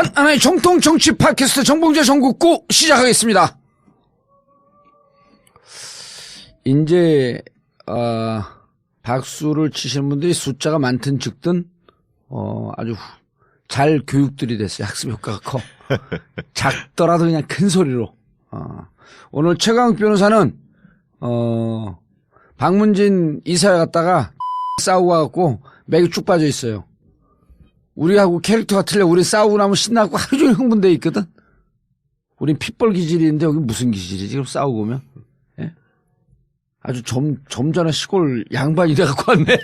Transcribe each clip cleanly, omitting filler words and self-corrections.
단 하나의 정통 정치 팟캐스트 정봉재 정국구 시작하겠습니다. 이제 박수를 치시는 분들이 숫자가 많든 적든 아주 잘 교육들이 됐어요. 학습 효과가 커. 작더라도 그냥 큰 소리로. 오늘 최강욱 변호사는 박문진 이사회 갔다가 싸우고 와갖고 맥이 쭉 빠져 있어요. 우리하고 캐릭터가 틀려. 우리 싸우고 나면 신나고 하루 종일 흥분돼 있거든. 우린 핏벌 기질인데 여기 무슨 기질이지? 그럼 싸우고 오면. 예? 아주 점잖은 시골 양반이 돼갖고 왔네.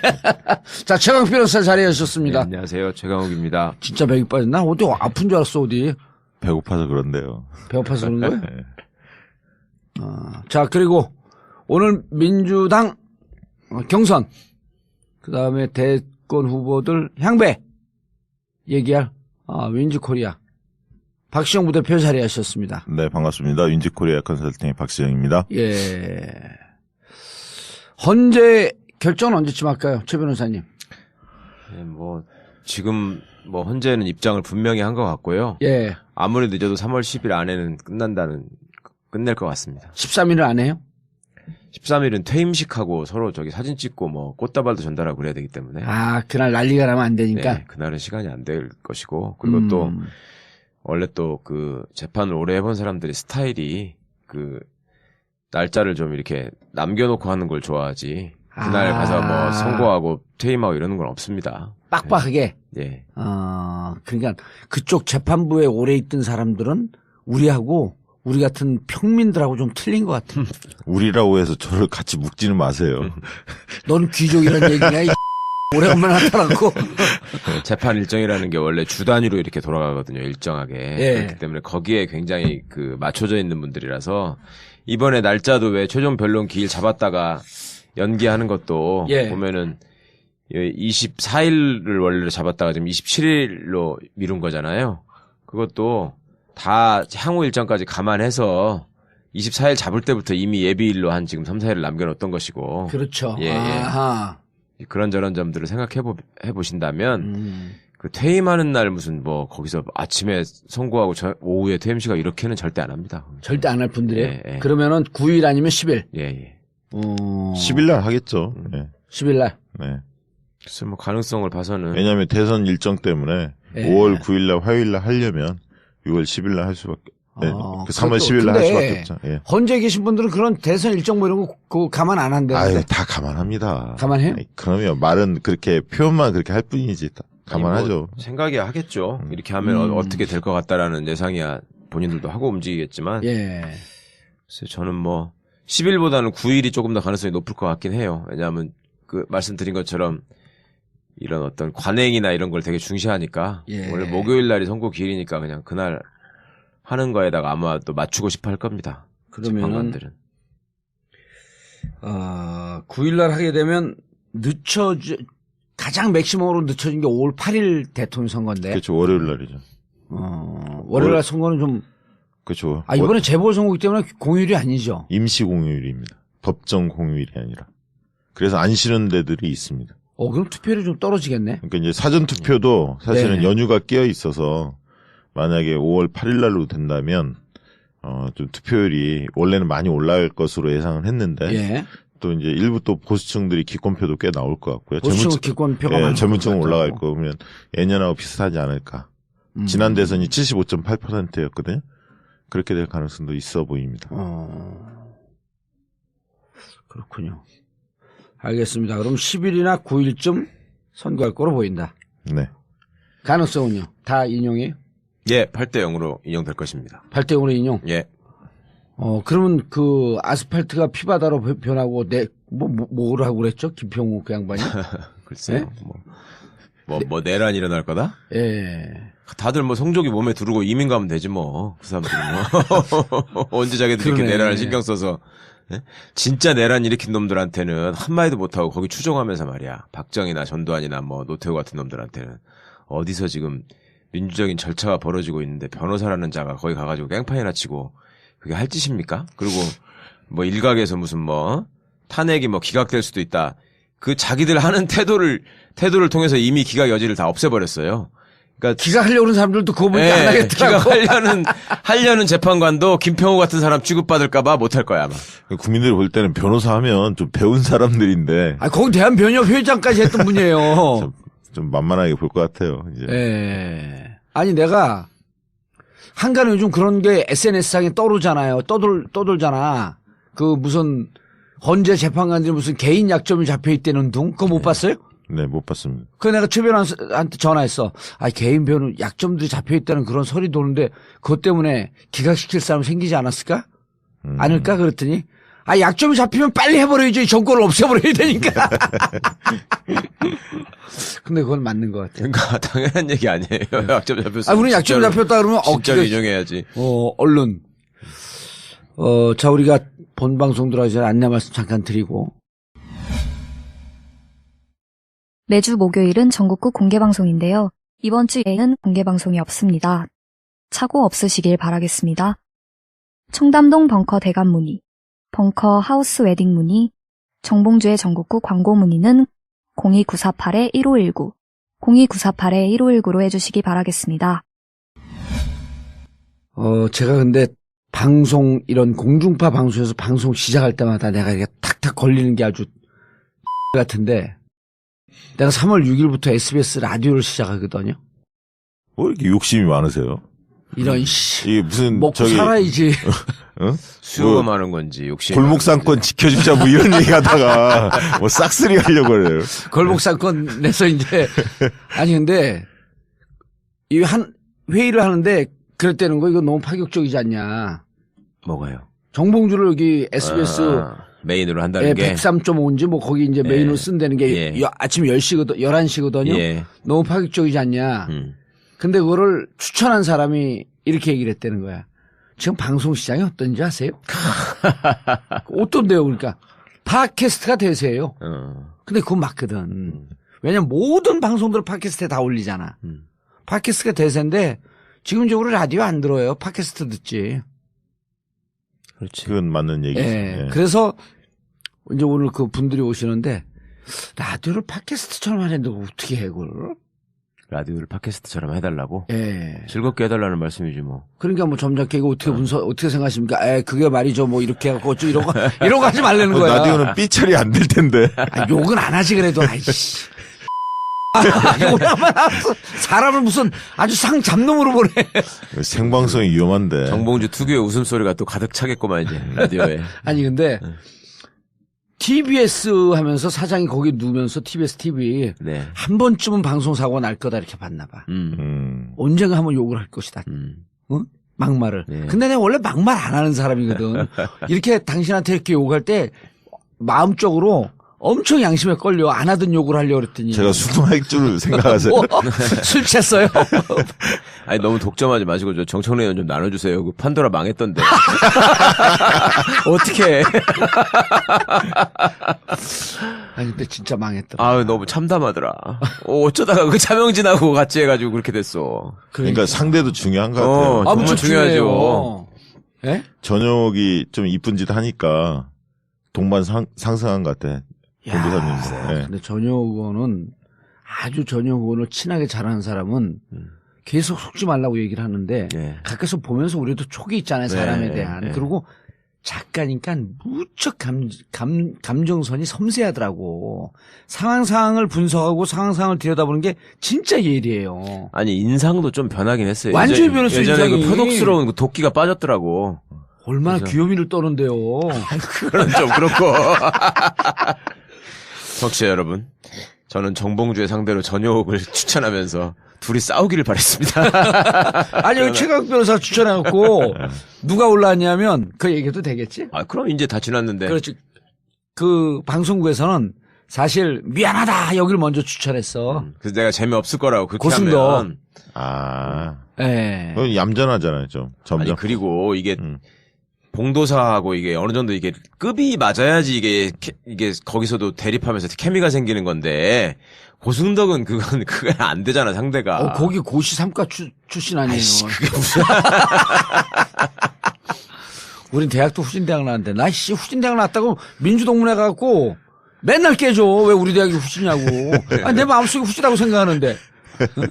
자, 최강욱 변호사 자리하셨습니다. 네, 안녕하세요. 최강욱입니다. 진짜 맥이 빠졌나? 어디 아픈 줄 알았어, 어디. 배고파서 그런데요. 배고파서 그런 거예요? 네. 자, 그리고 오늘 민주당 경선, 그 다음에 대권 후보들 향배 얘기할 윈지코리아 박시영 부대표 자리하셨습니다. 네, 반갑습니다. 윈지코리아 컨설팅의 박시영입니다. 예. 헌재 결정은 언제쯤 할까요, 최 변호사님? 네, 지금 헌재는 입장을 분명히 한 것 같고요. 예. 아무리 늦어도 3월 10일 안에는 끝낼 것 같습니다. 13일을 안 해요? 13일은 퇴임식하고 서로 사진 찍고 꽃다발도 전달하고 그래야 되기 때문에. 그날 난리가 나면 안 되니까? 네, 그날은 시간이 안 될 것이고, 그리고 또, 원래 또 재판을 오래 해본 사람들이 스타일이 날짜를 좀 이렇게 남겨놓고 하는 걸 좋아하지. 그날 가서 선고하고 퇴임하고 이러는 건 없습니다. 빡빡하게? 네. 그러니까 그쪽 재판부에 오래 있던 사람들은 우리 같은 평민들하고 좀 틀린 것 같아. 우리라고 해서 저를 같이 묶지는 마세요. 넌 귀족이라는 얘기냐, 오래간만에 나타났고. 재판 일정이라는 게 원래 주 단위로 이렇게 돌아가거든요, 일정하게. 예. 그렇기 때문에 거기에 굉장히 맞춰져 있는 분들이라서, 이번에 날짜도 왜 최종 변론 기일 잡았다가 연기하는 것도 예. 보면은 24일을 원래 잡았다가 지금 27일로 미룬 거잖아요. 그것도 다 향후 일정까지 감안해서 24일 잡을 때부터 이미 예비일로 한 지금 3, 4일을 남겨놓았던 것이고. 그렇죠. 예, 아하. 그런저런 점들을 해보신다면, 퇴임하는 날 거기서 아침에 선고하고 오후에 퇴임시가 이렇게는 절대 안 합니다. 절대 안 할 분들이에요? 예, 예. 그러면은 9일 아니면 10일? 예. 10일 날 하겠죠. 네. 10일 날? 네. 글쎄 가능성을 봐서는. 왜냐하면 대선 일정 때문에 예. 5월 9일 날 화요일 날 하려면 6월 10일 날 할 수밖에, 3월 10일 날 할 수밖에 없죠. 예. 헌재에 계신 분들은 그런 대선 일정 이런 거 감안 안 한다는데. 다 감안합니다. 감안해요? 그러면 말은 표현만 그렇게 할 뿐이지. 감안하죠. 생각이야 하겠죠. 이렇게 하면 어떻게 될 것 같다라는 예상이야 본인들도 하고 움직이겠지만. 예. 그래서 저는 10일보다는 9일이 조금 더 가능성이 높을 것 같긴 해요. 왜냐하면 말씀드린 것처럼 이런 어떤 관행이나 이런 걸 되게 중시하니까. 예. 원래 목요일 날이 선고 기일이니까 그냥 그날 하는 거에다가 아마 또 맞추고 싶어 할 겁니다. 그러면은 재판관들은. 9일 날 하게 되면 가장 맥시멈으로 늦춰진 게 5월 8일 대통령 선거인데. 그렇죠. 월요일 날이죠. 월요일 날 선거는 좀. 그렇죠. 이번에 재보선거이기 때문에 공휴일이 아니죠. 임시 공휴일입니다. 법정 공휴일이 아니라. 그래서 안 쉬는 데들이 있습니다. 그럼 투표율이 좀 떨어지겠네. 그러니까 이제 사전 투표도 사실은 네. 연휴가 끼어 있어서 만약에 5월 8일 날로 된다면 좀 투표율이 원래는 많이 올라갈 것으로 예상을 했는데 예. 또 이제 일부 또 보수층들이 기권표도 꽤 나올 것 같고요. 보수층 기권표가 많을 젊은층은 것 올라갈 같다고. 거면 예년하고 비슷하지 않을까. 지난 대선이 75.8%였거든요. 그렇게 될 가능성도 있어 보입니다. 그렇군요. 알겠습니다. 그럼 10일이나 9일쯤 선거할 거로 보인다. 네. 가능성은요? 다 인용해요? 예, 8대 0으로 인용될 것입니다. 8대 0으로 인용? 예. 그러면 아스팔트가 피바다로 변하고 뭐라고 그랬죠? 김평우 그 양반이? 글쎄요. 내란 일어날 거다? 예. 다들 성적이 몸에 두르고 이민 가면 되지 그 사람들은 언제 자기들이 이렇게 그러네. 내란을 신경 써서. 예? 진짜 내란 일으킨 놈들한테는 한마디도 못하고 거기 추종하면서 말이야. 박정희나 전두환이나 노태우 같은 놈들한테는 어디서 지금 민주적인 절차가 벌어지고 있는데 변호사라는 자가 거기 가가지고 깽판이나 치고 그게 할 짓입니까? 그리고 일각에서 무슨 탄핵이 기각될 수도 있다. 그 자기들 하는 태도를 통해서 이미 기각 여지를 다 없애버렸어요. 그러니까 기각하려고 그러는 사람들도 그거 보니까 안 하겠더라고. 하려는 재판관도 김평호 같은 사람 취급받을까봐 못할 거야 아마. 국민들이 볼 때는 변호사 하면 좀 배운 사람들인데 아, 거기 대한변협 회장까지 했던 분이에요. 좀 만만하게 볼 것 같아요. 이제. 예. 아니, 내가, 한간에 요즘 그런 게 SNS상에 떠오르잖아요. 떠돌잖아. 그 무슨, 헌재 재판관들이 무슨 개인 약점이 잡혀 있다는 둥? 그거 못 봤어요? 네, 못 봤습니다. 그 내가 최 변호사한테 전화했어. 아, 개인 변호 약점들이 잡혀 있다는 그런 소리 도는데 그것 때문에 기각시킬 사람 생기지 않았을까? 않을까? 그랬더니 아, 약점이 잡히면 빨리 해버려야죠. 이 정권을 없애버려야 되니까. 근데 그건 맞는 것 같아요. 그러니까 당연한 얘기 아니에요. 약점 잡혔어. 아, 우리 약점이 잡혔다 그러면 진짜로 인용해야지. 얼른. 자, 우리가 본 방송 들어가기 전에 안내 말씀 잠깐 드리고. 매주 목요일은 전국구 공개방송인데요. 이번 주에는 공개방송이 없습니다. 착오 없으시길 바라겠습니다. 청담동 벙커 대관 문의, 벙커 하우스 웨딩 문의, 정봉주의 전국구 광고 문의는 02948-1519, 02948-1519로 해주시기 바라겠습니다. 제가 근데 방송, 이런 공중파 방송에서 방송 시작할 때마다 내가 이게 탁탁 걸리는 게 아주 같은데, 내가 3월 6일부터 SBS 라디오를 시작하거든요. 왜 이렇게 욕심이 많으세요? 이런 이게 무슨 먹고 살아야지. 수요가 많은 건지 욕심. 골목상권 지켜주자 뭐 이런 얘기하다가 뭐 싹쓸이 하려고 그래요. 걸복사건 내서 이제 아니 근데 이 회의를 하는데 그랬다는 거 이거 너무 파격적이지 않냐. 뭐가요? 정봉주를 여기 SBS 메인으로 한다는 게 103.5인지 뭐 거기 이제 메인으로 쓴다는 게 아침 10시거든 11시거든요. 예. 너무 파격적이지 않냐. 근데 그거를 추천한 사람이 이렇게 얘기를 했다는 거야. 지금 방송 시장이 어떤지 아세요? 어떤데요? 그러니까 팟캐스트가 대세예요. 근데 그건 맞거든. 왜냐면 모든 방송들은 팟캐스트에 다 올리잖아. 팟캐스트가 대세인데 지금 이제 우리 라디오 안 들어요. 팟캐스트 듣지. 그렇지. 그건 맞는 얘기죠. 예. 예. 그래서 이제 오늘 그 분들이 오시는데 라디오를 팟캐스트처럼 하는데 어떻게 해 그걸? 라디오를 팟캐스트처럼 해달라고? 예. 즐겁게 해달라는 말씀이지 뭐. 그러니까 뭐 점잖게 이거 어떻게 생각하십니까? 그게 말이죠. 뭐 이렇게 해갖고 어쩌 이런 거 하지 말라는 거야. 라디오는 삐처리 안 될 텐데. 아, 욕은 안 하지 그래도 아이씨. 사람을 무슨 아주 상잡놈으로 보내. 생방송이 위험한데. 정봉주 특유의 웃음소리가 또 가득 차겠구만 이제 라디오에. 아니 근데 TBS 하면서 사장이 거기 누우면서 TBS TV 네. 한 번쯤은 방송사고가 날 거다 이렇게 봤나 봐. 언젠가 한번 욕을 할 것이다. 응? 막말을. 네. 근데 내가 원래 막말 안 하는 사람이거든. 이렇게 당신한테 이렇게 욕할 때 마음적으로 엄청 양심에 걸려. 안 하던 욕을 하려고 그랬더니. 제가 수긍할 줄 생각하세요. 술 챘어요? 아니 너무 독점하지 마시고 저 정청래 의원 좀 나눠주세요. 그 판도라 망했던데. 어떻게? 아니 근데 진짜 망했더라. 아유 너무 참담하더라. 어쩌다가 그 차명진하고 같이 해가지고 그렇게 됐어. 그러니까 상대도 중요한 것 같아요. 정말 엄청 중요하죠. 예? 전역이 좀 이쁜 짓 하니까 동반 상승한 것 같아. 공도사님. 네. 근데 전효 의원은 아주 전효 의원을 친하게 잘하는 사람은 계속 속지 말라고 얘기를 하는데 네. 가까이서 보면서 우리도 촉이 있잖아요. 사람에 네, 대한. 네. 그리고 작가니까 무척 감정선이 섬세하더라고. 상황을 분석하고 상황을 들여다보는 게 진짜 예리해요. 아니 인상도 좀 변하긴 했어요. 완전히 변했어요, 예전에 그 인상이. 표독스러운 그 도끼가 빠졌더라고. 얼마나 그죠. 귀요미를 떠는데요. 그건 좀 그렇고. 청취자 여러분, 저는 정봉주의 상대로 전효옥을 추천하면서 둘이 싸우기를 바랬습니다. 아니, 여기 최강 변호사 추천해갖고 누가 올라왔냐면 그 얘기도 되겠지? 아, 그럼 이제 다 지났는데. 그렇지. 그 방송국에서는 사실 미안하다 여기를 먼저 추천했어. 그래서 내가 재미없을 거라고 그렇게 고승도. 하면. 예. 그건 얌전하잖아요, 좀. 점점. 아니 그리고 이게 봉도사하고 이게 어느 정도 이게 급이 맞아야지 이게 거기서도 대립하면서 케미가 생기는 건데 고승덕은 그건 안 되잖아 상대가. 거기 고시 3과 출신 아니에요. 아이씨, 그게 무슨. 우린 대학도 후진대학 나왔는데 나 씨 후진대학 나왔다고 민주동문회 가갖고 맨날 깨져. 왜 우리 대학이 후진이냐고. 아니 내 마음속에 후진하고 생각하는데.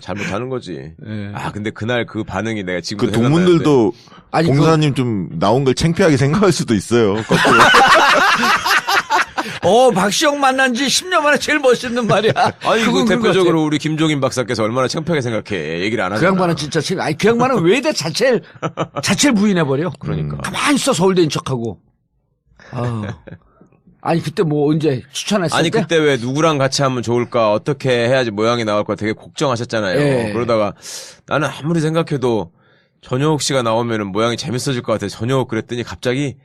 잘못하는 거지. 예. 아 근데 그날 그 반응이 내가 지금 그 동문들도 아니, 공사님 좀 나온 걸 창피하게 생각할 수도 있어요. 거꾸로. 박시영 만난 지 10년 만에 제일 멋있는 말이야. 아니 그 그건 그런 것 대표적으로 같아. 우리 김종인 박사께서 얼마나 창피하게 생각해. 얘기를 안 그 하잖아. 양반은 진짜 아니 그 양반은 외대 자체를 부인해버려. 그러니까. 가만히 있어 서울대인 척하고. 아니 그때 뭐 언제 추천했을 아니 때? 그때 왜 누구랑 같이 하면 좋을까 어떻게 해야지 모양이 나올까 되게 걱정하셨잖아요. 예. 그러다가 나는 아무리 생각해도 전효옥 씨가 나오면은 모양이 재밌어질 것 같아. 전효옥 그랬더니 갑자기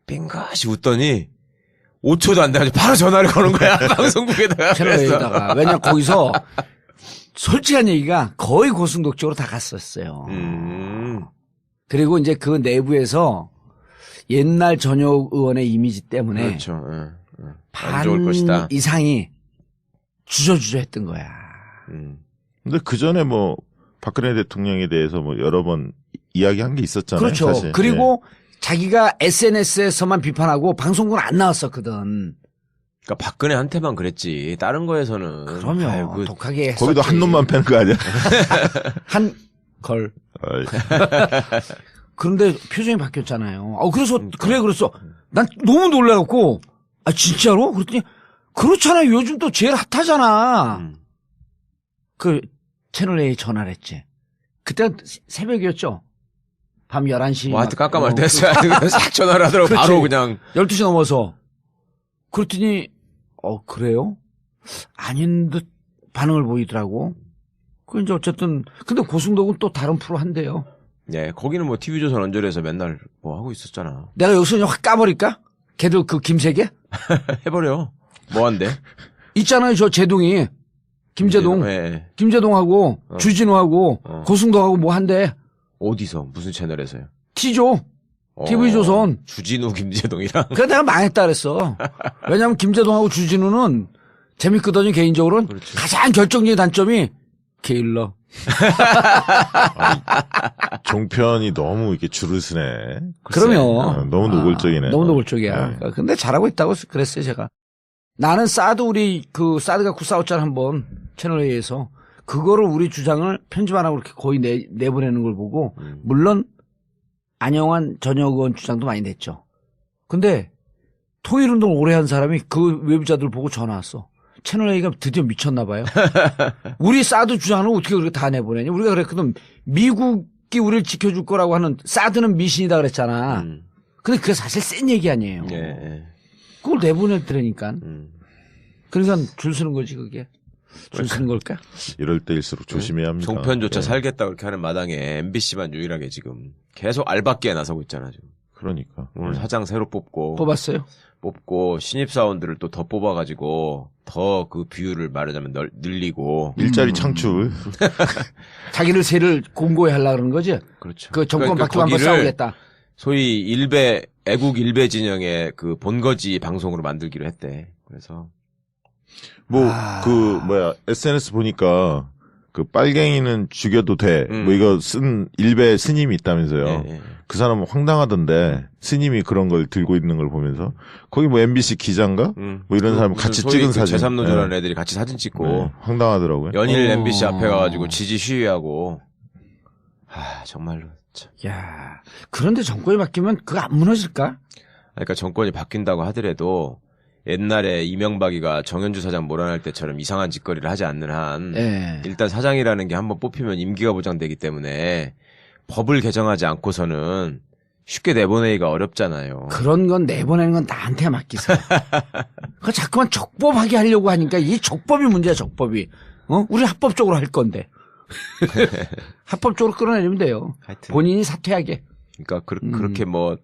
빙긋이 웃더니 5초도 안 돼가지고 바로 전화를 거는 거야. 방송국에다가. 채널에다가. 왜냐면 거기서 솔직한 얘기가 거의 고승독적으로 다 갔었어요. 그리고 이제 그 내부에서 옛날 전효 의원의 이미지 때문에 그렇죠. 예. 안 반 좋을 것이다. 이상이 주저주저 했던 거야. 근데 그 전에 뭐 박근혜 대통령에 대해서 뭐 여러 번 이야기한 게 있었잖아요. 그렇죠. 사실. 그리고 자기가 SNS에서만 비판하고 방송국은 안 나왔었거든. 그러니까 박근혜한테만 그랬지. 다른 거에서는. 그러면 아유, 그 독하게 했었지. 거기도 한 놈만 패는 거 아니야? 한 걸. 어이. 그런데 표정이 바뀌었잖아요. 그래서 그래 그랬어. 난 너무 놀라갖고 진짜로? 그랬더니 그렇잖아요. 요즘 또 제일 핫하잖아. 그 채널 A에 전화를 했지. 그때 새벽이었죠. 밤 11시. 뭐 하여튼 깜깜할 때였어요. 싹 전화를 하더라고. 그렇지. 바로 그냥. 12시 넘어서. 그랬더니 그래요? 아닌 듯 반응을 보이더라고. 그 이제 어쨌든 근데 고승덕은 또 다른 프로 한대요. 예, 거기는 뭐 TV조선 언저리에서 맨날 뭐 하고 있었잖아. 내가 여기서 그냥 확 까버릴까? 걔도 그 김세계? 해버려. 뭐 한대? 있잖아요, 저 제동이. 김제동. 예. 김제동하고 주진우하고 고승덕하고 뭐 한대. 어디서? 무슨 채널에서요? T조. TV조선. 주진우, 김재동이랑. 그래 내가 망했다 그랬어. 왜냐면 김제동하고 주진우는 재밌거든요, 개인적으로는. 그렇지. 가장 결정적인 단점이 게일러. 종편이 너무 이렇게 줄을 서네. 그러면. 너무 노골적이네. 너무 노골적이야. 네. 근데 잘하고 있다고 그랬어요, 제가. 나는 사드 우리 사드 갖고 싸웠잖아, 한번. 채널 A에서. 그거를 우리 주장을 편집 안 하고 이렇게 거의 내보내는 걸 보고, 물론, 안영환 전혁 의원 주장도 많이 냈죠. 근데, 통일운동을 오래 한 사람이 그 외부자들 보고 전화 왔어. 채널 A가 드디어 미쳤나 봐요. 우리 사드 주장을 어떻게 그렇게 다 내보내냐. 우리가 그랬거든. 미국이 우리를 지켜줄 거라고 하는 사드는 미신이다 그랬잖아. 근데 그게 사실 센 얘기 아니에요. 예. 그걸 내보내더라니까. 그러니까 줄 서는 거지 그게. 줄 서는 걸까? 이럴 때일수록 조심해야 합니다. 종편조차 네. 살겠다 그렇게 하는 마당에 MBC만 유일하게 지금 계속 알박기에 나서고 있잖아 지금. 그러니까. 오늘 사장 새로 뽑았어요? 뽑고 신입사원들을 또 더 뽑아가지고 더 그 비율을 말하자면 늘리고. 일자리 창출. 자기를 세를 공고히 하려고 그러는 거지? 그렇죠. 그 정권 그러니까 바뀌고 한번 거기를 싸우겠다. 소위 애국 일베 진영의 그 본거지 방송으로 만들기로 했대. 그래서 SNS 보니까 그 빨갱이는 죽여도 돼. 뭐 이거 쓴 일베 스님이 있다면서요. 예. 그 사람은 황당하던데 스님이 그런 걸 들고 있는 걸 보면서 거기 뭐 MBC 기자인가? 뭐 이런 사람 같이 찍은 사진. 제3노조라는 애들이 같이 사진 찍고 네, 황당하더라고요. 연일 MBC 앞에 가가지고 지지 시위하고. 정말로. 참. 야, 그런데 정권이 바뀌면 그거 안 무너질까? 그러니까 정권이 바뀐다고 하더라도 옛날에 이명박이가 정현주 사장 몰아낼 때처럼 이상한 짓거리를 하지 않는 한 예. 일단 사장이라는 게 한번 뽑히면 임기가 보장되기 때문에 법을 개정하지 않고서는 쉽게 내보내기가 어렵잖아요. 그런 건 내보내는 건 나한테 맡기세요. 그 자꾸만 적법하게 하려고 하니까 이 적법이 문제야, 적법이. 우리 합법적으로 할 건데. 합법적으로 끌어내리면 돼요. 하여튼. 본인이 사퇴하게. 그러니까 그렇게 뭐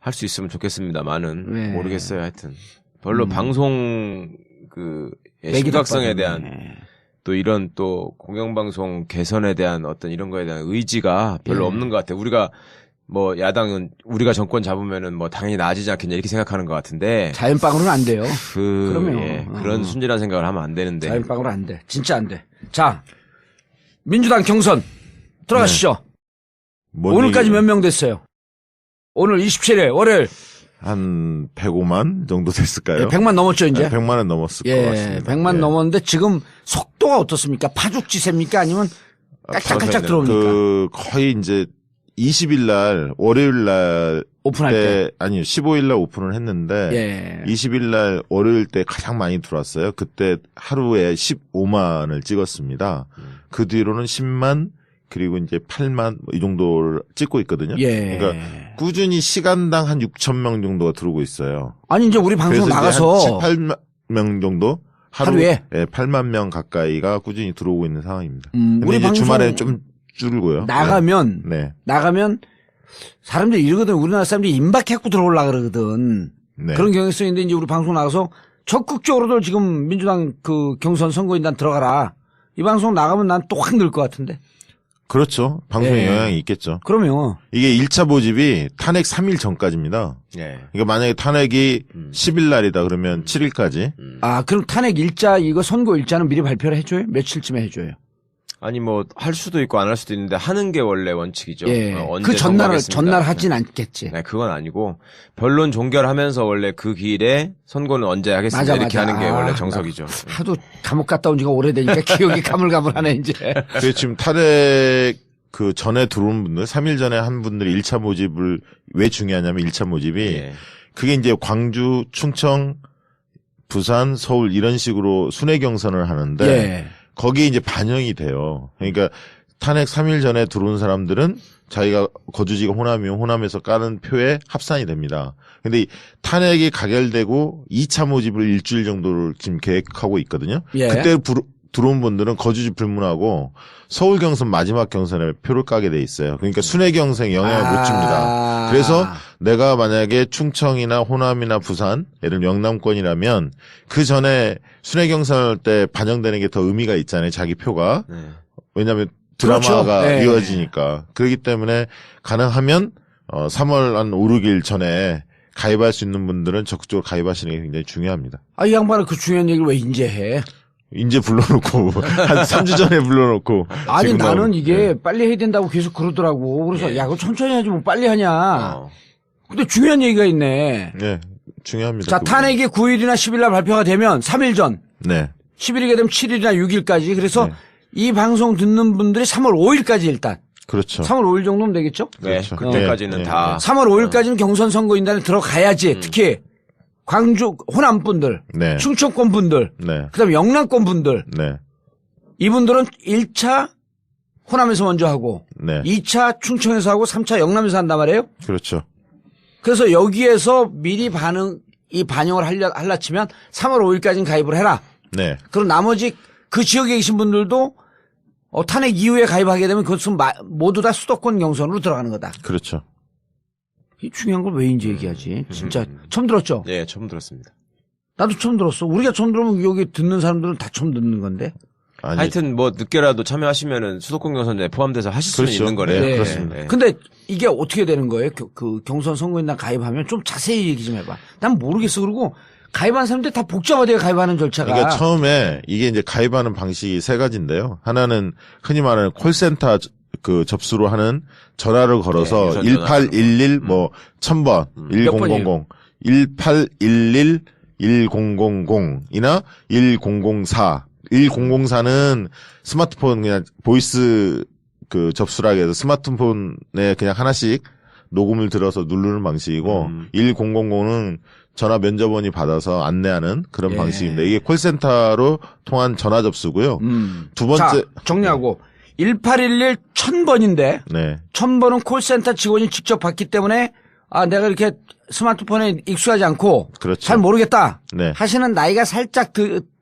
할 수 있으면 좋겠습니다만은 네. 모르겠어요. 하여튼 별로 방송 심각성에 대한 또 이런 또 공영방송 개선에 대한 어떤 이런 거에 대한 의지가 별로 없는 것 같아요. 우리가 뭐 야당은 우리가 정권 잡으면은 뭐 당연히 나아지지 않겠냐 이렇게 생각하는 것 같은데 자연빵으로는 안 돼요. 그럼요. 그런 순진한 생각을 하면 안 되는데 자연빵으로 안 돼. 진짜 안 돼. 자, 민주당 경선 들어가시죠. 오늘까지 몇 명 됐어요? 오늘 27일 월요일 한 105만 정도 됐을까요? 100만 넘었죠, 이제. 100만 원 넘었을 것 예, 같습니다. 100만 예. 넘었는데 지금 속도가 어떻습니까? 파죽지세입니까? 아니면 깔짝깔짝 들어옵니까? 그 거의 이제 20일 날 월요일 날 오픈할 때. 아니요 15일 날 오픈을 했는데 예. 20일 날 월요일 때 가장 많이 들어왔어요. 그때 하루에 15만을 찍었습니다. 그 뒤로는 10만 그리고 이제 8만 이 정도를 찍고 있거든요. 예. 그러니까 꾸준히 시간당 한 6천 명 정도가 들어오고 있어요. 아니, 이제 우리 방송 그래서 나가서. 이제 한 18만 명 정도 하루에? 예, 8만 명 가까이가 꾸준히 들어오고 있는 상황입니다. 우리 근데 이제 방송 주말에는 좀 줄고요. 나가면, 네. 나가면 사람들이 이러거든. 우리나라 사람들이 임박해갖고 들어오려고 그러거든. 네. 그런 경향성인데 이제 우리 방송 나가서 적극적으로들 지금 민주당 그 경선 선거인단 들어가라. 이 방송 나가면 난 또 확 늘 것 같은데. 그렇죠. 방송에 예. 영향이 있겠죠. 그러면 이게 1차 모집이 탄핵 3일 전까지입니다. 예. 그러니까 만약에 탄핵이 10일 날이다 그러면 7일까지. 아, 그럼 탄핵 일자, 이거 선거 일자는 미리 발표를 해줘요? 며칠쯤에 해줘요? 아니 뭐 할 수도 있고 안 할 수도 있는데 하는 게 원래 원칙이죠. 예. 언제 그 전날 선거하겠습니까? 하진 않겠지. 네, 그건 아니고 변론 종결하면서 원래 그 기일에 선거는 언제 하겠습니다 이렇게 하는 게 원래 정석이죠. 하도 감옥 갔다 온 지가 오래되니까 기억이 가물가물하네, 이제. 그래서 지금 탄핵 그 전에 들어온 분들, 3일 전에 한 분들이 1차 모집을 왜 중요하냐면 1차 모집이 예. 그게 이제 광주, 충청, 부산, 서울 이런 식으로 순회 경선을 하는데 예. 거기에 이제 반영이 돼요. 그러니까 탄핵 3일 전에 들어온 사람들은 자기가 거주지가 호남이면 호남에서 까는 표에 합산이 됩니다. 근데 이 탄핵이 가결되고 2차 모집을 일주일 정도를 지금 계획하고 있거든요. 예. 그때 들어온 분들은 거주지 불문하고 서울 경선 마지막 경선에 표를 까게 돼 있어요. 그러니까 순회 경선에 영향을 못 줍니다. 그래서 내가 만약에 충청이나 호남이나 부산, 예를 들면 영남권이라면 그 전에 순회 경선할 때 반영되는 게 더 의미가 있잖아요. 자기 표가. 네. 왜냐하면 드라마가 그렇죠. 네. 이어지니까. 그렇기 때문에 가능하면 3월 한 5, 6일 전에 가입할 수 있는 분들은 적극적으로 가입하시는 게 굉장히 중요합니다. 아, 이 양반은 그 중요한 얘기를 왜 이제 해? 이제 불러놓고 한 3주 전에 불러놓고 아니, 지금 나는 나오고. 이게 네. 빨리 해야 된다고 계속 그러더라고. 그래서 예. 야, 그거 천천히 하지 뭐 빨리 하냐. 어. 근데 중요한 얘기가 있네. 네, 중요합니다. 자, 그 탄핵이 9일이나 10일 날 발표가 되면 3일 전, 부분. 네, 11일이 되면 7일이나 6일까지. 그래서 네. 이 방송 듣는 분들이 3월 5일까지 일단. 그렇죠. 3월 5일 정도면 되겠죠? 네, 그렇죠. 그때까지는 네, 다 3월 5일까지는 경선 선거인단에 들어가야지. 특히 광주 호남 분들, 네, 충청권 분들, 네, 그다음에 영남권 분들. 네, 이분들은 1차 호남에서 먼저 하고 네, 2차 충청에서 하고 3차 영남에서 한단 말이에요. 그렇죠. 그래서 여기에서 미리 반영을 할라 치면 3월 5일까지는 가입을 해라. 네, 그럼 나머지 그 지역에 계신 분들도 탄핵 이후에 가입하게 되면 그것은 모두 다 수도권 경선으로 들어가는 거다. 그렇죠. 이 중요한 걸 왜 이제 얘기하지? 진짜 처음 들었죠? 예, 처음 들었습니다. 나도 처음 들었어. 우리가 처음 들으면 여기 듣는 사람들은 다 처음 듣는 건데. 아니, 하여튼 뭐 늦게라도 참여하시면은 수도권 경선에 포함돼서 하실 수는 그렇죠. 있는 거네요. 네, 그렇습니다. 네. 근데 이게 어떻게 되는 거예요? 그 경선 선거인단 가입하면 좀 자세히 얘기 좀 해봐. 난 모르겠어. 그리고 가입한 사람들 다 복잡하대요. 가입하는 절차가. 그러니까 처음에 이게 이제 가입하는 방식이 세 가지인데요. 하나는 흔히 말하는 콜센터 그 접수로 하는 전화를 걸어서 네, 유선 전화. 1811 뭐 1000번 몇 번이에요? 1000 1811 1000이나 1004 1004는 스마트폰 그냥 보이스 그 접수라고 해서 스마트폰에 그냥 하나씩 녹음을 들어서 누르는 방식이고 1000은 전화 면접원이 받아서 안내하는 그런 예. 방식입니다. 이게 콜센터로 통한 전화 접수고요. 두 번째 자, 정리하고. 1811 1000번인데 네. 1000번은 콜센터 직원이 직접 받기 때문에 내가 이렇게 스마트폰에 익숙하지 않고 그렇죠. 잘 모르겠다 네. 하시는 나이가 살짝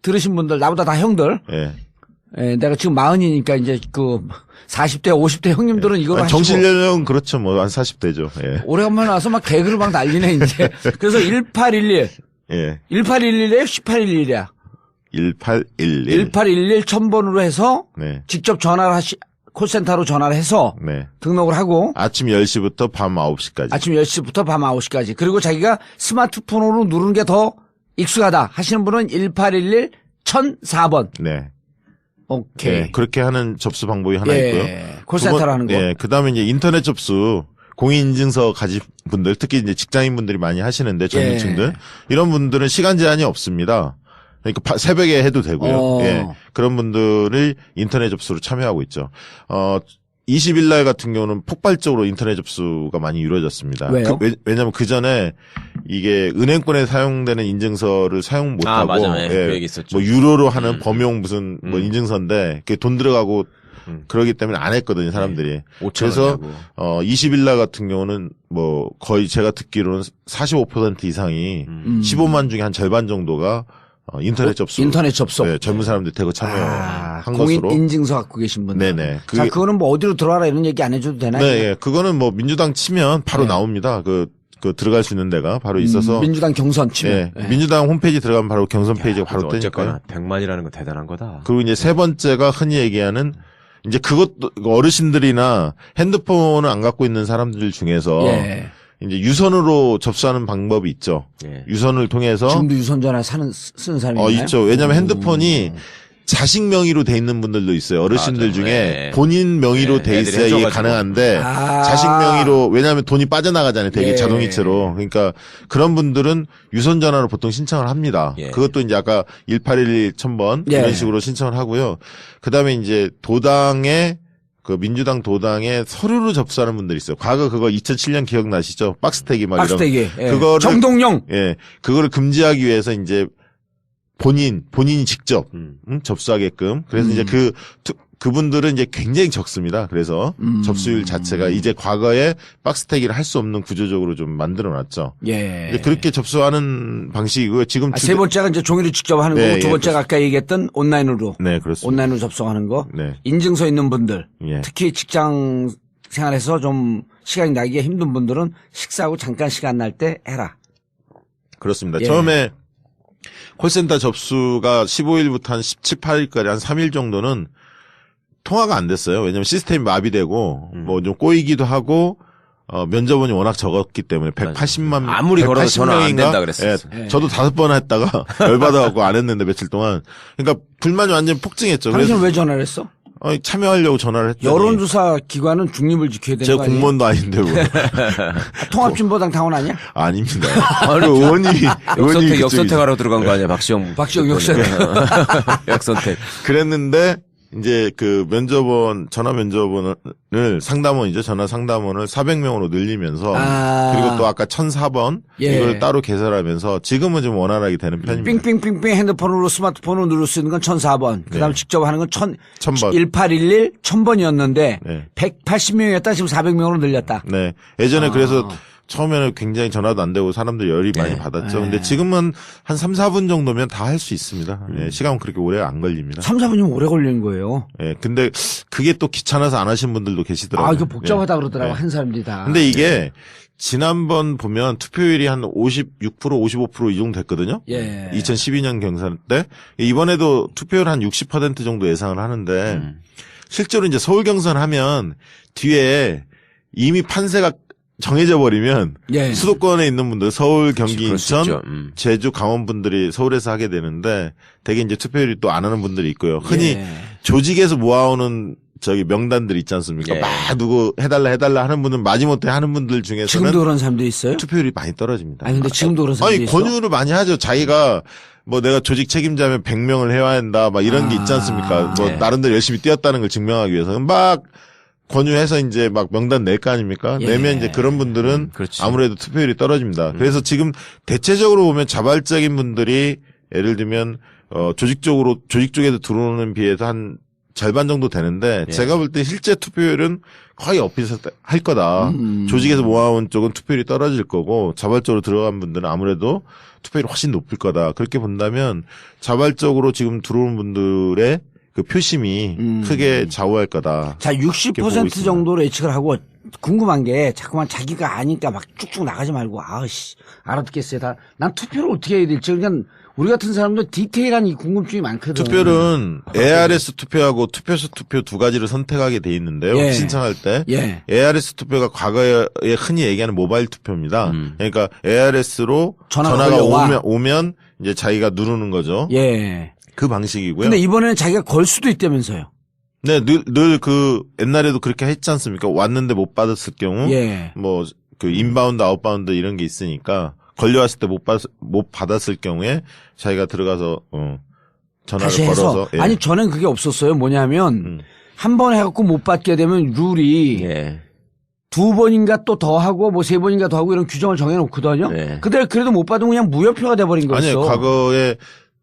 들으신 분들, 나보다 다 형들. 예. 예, 내가 지금 40이니까 이제 그 40대, 50대 형님들은 이걸 하시고 정신 연령 그렇죠. 뭐 한 40대죠. 예. 오래간만에 와서 막 개그를 막 날리네 이제. 그래서 1811, 예. 1811이에요, 1811이야. 1811. 1811 1000번으로 해서 네. 직접 콜센터로 전화를 해서 네. 등록을 하고 아침 10시부터 밤 9시까지. 아침 10시부터 밤 9시까지. 그리고 자기가 스마트폰으로 누르는 게 더 익숙하다 하시는 분은 1811 1004번. 네. 오케이. 네. 그렇게 하는 접수 방법이 하나 예, 있고요. 콜센터로 하는 거. 예. 그다음에 이제 인터넷 접수. 공인인증서 가진 분들, 특히 이제 직장인분들이 많이 하시는데 젊은층들 예. 이런 분들은 시간 제한이 없습니다. 그러니까 새벽에 해도 되고요. 예. 그런 분들이 인터넷 접수로 참여하고 있죠. 20일 날 같은 경우는 폭발적으로 인터넷 접수가 많이 이루어졌습니다. 왜요? 왜냐면 그 전에 이게 은행권에 사용되는 인증서를 사용 못 하고 맞아요. 그 얘기 있었죠. 뭐 유로로 하는 범용 무슨 뭐 인증서인데 그게 돈 들어가고 그러기 때문에 안 했거든요, 사람들이. 5천 그래서 원이라고. 20일 날 같은 경우는 뭐 거의 제가 듣기로는 45% 이상이 15만 중에 한 절반 정도가 인터넷 접수. 인터넷 접속. 네, 젊은 사람들이 대거 참여한 공인 것으로. 인증서 갖고 계신 분들. 네네. 자, 그거는 뭐 어디로 들어가라 이런 얘기 안 해줘도 되나요? 네, 예. 그거는 뭐 민주당 치면 바로 네. 나옵니다. 그 들어갈 수 있는 데가 바로 있어서. 민주당 경선 치면. 예. 네. 민주당 홈페이지 들어가면 바로 경선 페이지가 바로 뜨니까요. 어쨌거나 100만이라는 건 대단한 거다. 그리고 이제 세 번째가 흔히 얘기하는 이제 그것도 어르신들이나 핸드폰을 안 갖고 있는 사람들 중에서 예. 이제 유선으로 접수하는 방법이 있죠. 예. 유선을 통해서 지금도 유선전화 쓰는 사람이 있나요? 있죠. 왜냐하면 핸드폰이 자식 명의로 돼 있는 분들도 있어요. 어르신들 맞아. 중에 네. 본인 명의로 네, 돼 애들이 있어야 이게 해줘가지고. 가능한데 아. 자식 명의로 왜냐하면 돈이 빠져나가잖아요. 되게 예. 자동이체로. 그러니까 그런 분들은 유선 전화로 보통 신청을 합니다. 예. 그것도 이제 아까 1811 1000번 예. 이런 식으로 신청을 하고요. 그다음에 이제 도당에 그 민주당 도당에 서류로 접수하는 분들이 있어요. 과거 그거 2007년 기억나시죠? 박스태기 막 박스태기. 이런. 예. 그거를 정동영. 예. 그거를 금지하기 위해서 이제 본인이 직접 접수하게끔. 그래서 이제 그분들은 이제 굉장히 적습니다. 그래서 접수율 자체가 이제 과거에 박스태기를 할 수 없는 구조적으로 좀 만들어 놨죠. 예. 이제 그렇게 접수하는 방식이고요. 지금 세 번째가 이제 종이로 직접 하는 네, 거고 두 예, 번째가 아까 얘기했던 온라인으로. 네, 그렇습니다. 온라인으로 접속하는 거. 네. 인증서 있는 분들. 예. 특히 직장 생활에서 좀 시간이 나기가 힘든 분들은 식사하고 잠깐 시간 날 때 해라. 그렇습니다. 예. 처음에 콜센터 접수가 15일부터 한 17, 18일까지 한 3일 정도는 통화가 안 됐어요. 왜냐면 시스템이 마비되고 뭐 좀 꼬이기도 하고 면접원이 워낙 적었기 때문에 180만 아무리 걸어도 전화 안 된다 그랬었어요. 예, 저도 5번 했다가 열받아갖고 안 했는데 며칠 동안. 그러니까 불만이 완전 폭증했죠. 당신은 왜 전화를 했어? 참여하려고 전화를 했더니 여론조사 기관은 중립을 지켜야 되는 제가 거 아니에요? 공무원도 아닌데 뭐. 통합진보당 당원 아니야? 아닙니다. 그 의원님이 역선택 그쪽이죠. 하러 들어간 거 아니야, 박시영. 박시영 역선택. 역선택. 그랬는데 이제 그 전화 면접원을 상담원이죠. 전화 상담원을 400명으로 늘리면서 그리고 또 아까 1004번 예. 이걸 따로 개설하면서 지금은 좀 원활하게 되는 편입니다. 삥삥삥삥 핸드폰으로 스마트폰으로 누를 수 있는 건 1004번. 그다음 직접 하는 건 1000번. 1811 1000번이었는데 네. 180명이었다 지금 400명으로 늘렸다. 네. 예전에 그래서 처음에는 굉장히 전화도 안 되고 사람들이 열이 많이 네. 받았죠. 근데 지금은 한 3, 4분 정도면 다 할 수 있습니다. 예, 시간은 그렇게 오래 안 걸립니다. 3, 4분이면 오래 걸리는 거예요. 예, 근데 그게 또 귀찮아서 안 하신 분들도 계시더라고요. 아, 이거 복잡하다 예. 그러더라고, 예. 한 사람들이 다. 근데 이게 지난번 보면 투표율이 한 56%, 55% 이 정도 됐거든요. 예. 2012년 경선 때. 이번에도 투표율 한 60% 정도 예상을 하는데 실제로 이제 서울 경선 하면 뒤에 이미 판세가 정해져 버리면 예. 수도권에 있는 분들 서울, 경기, 그럴 수 인천, 있죠. 제주, 강원 분들이 서울에서 하게 되는데 되게 이제 투표율이 또 안 하는 분들이 있고요. 흔히 예. 조직에서 모아오는 명단들 있지 않습니까? 예. 막 누구 해달라 하는 분은 마지못해 하는 분들 중에서는 지금도 그런 사람도 있어요? 투표율이 많이 떨어집니다. 아니, 근데 지금도 그런 사람도 아니, 있어? 권유를 많이 하죠. 자기가 뭐 내가 조직 책임자면 100명을 해야 한다. 막 이런 게 있지 않습니까? 뭐 네. 나름대로 열심히 뛰었다는 걸 증명하기 위해서. 막 권유해서 이제 막 명단 낼 거 아닙니까? 예. 내면 이제 그런 분들은 그렇지. 아무래도 투표율이 떨어집니다. 그래서 지금 대체적으로 보면 자발적인 분들이 예를 들면 조직 쪽에도 들어오는 비해서 한 절반 정도 되는데 예. 제가 볼 때 실제 투표율은 거의 할 거다. 조직에서 모아온 쪽은 투표율이 떨어질 거고 자발적으로 들어간 분들은 아무래도 투표율이 훨씬 높을 거다. 그렇게 본다면 자발적으로 지금 들어온 분들의 그 표심이 크게 좌우할 거다. 자, 보고 60% 있습니다. 정도로 예측을 하고 궁금한 게 자꾸만 자기가 아니까 막 쭉쭉 나가지 말고 아씨 알아듣겠어요. 난 투표를 어떻게 해야 될지 그러니까 우리 같은 사람도 디테일한 이 궁금증이 많거든. 투표는 ARS 투표하고 투표소 투표 두 가지를 선택하게 돼 있는데요. 예. 신청할 때 예. ARS 투표가 과거에 흔히 얘기하는 모바일 투표입니다. 그러니까 ARS로 전화가 전화가 걸려와. 오면 이제 자기가 누르는 거죠. 예. 그 방식이고요. 근데 이번에는 자기가 걸 수도 있다면서요. 네, 늘 옛날에도 그렇게 했지 않습니까? 왔는데 못 받았을 경우, 예. 인바운드, 아웃바운드 이런 게 있으니까, 걸려왔을 때 못 받았을 경우에, 자기가 들어가서, 전화를 다시 해서. 걸어서. 예. 아니, 저는 그게 없었어요. 뭐냐면, 한 번 해갖고 못 받게 되면 룰이 예. 2번인가 또 더 하고, 3번인가 더 하고 이런 규정을 정해놓거든요. 네. 근데 그래도 못 받으면 그냥 무효표가 돼버린 거였어. 아니요, 과거에,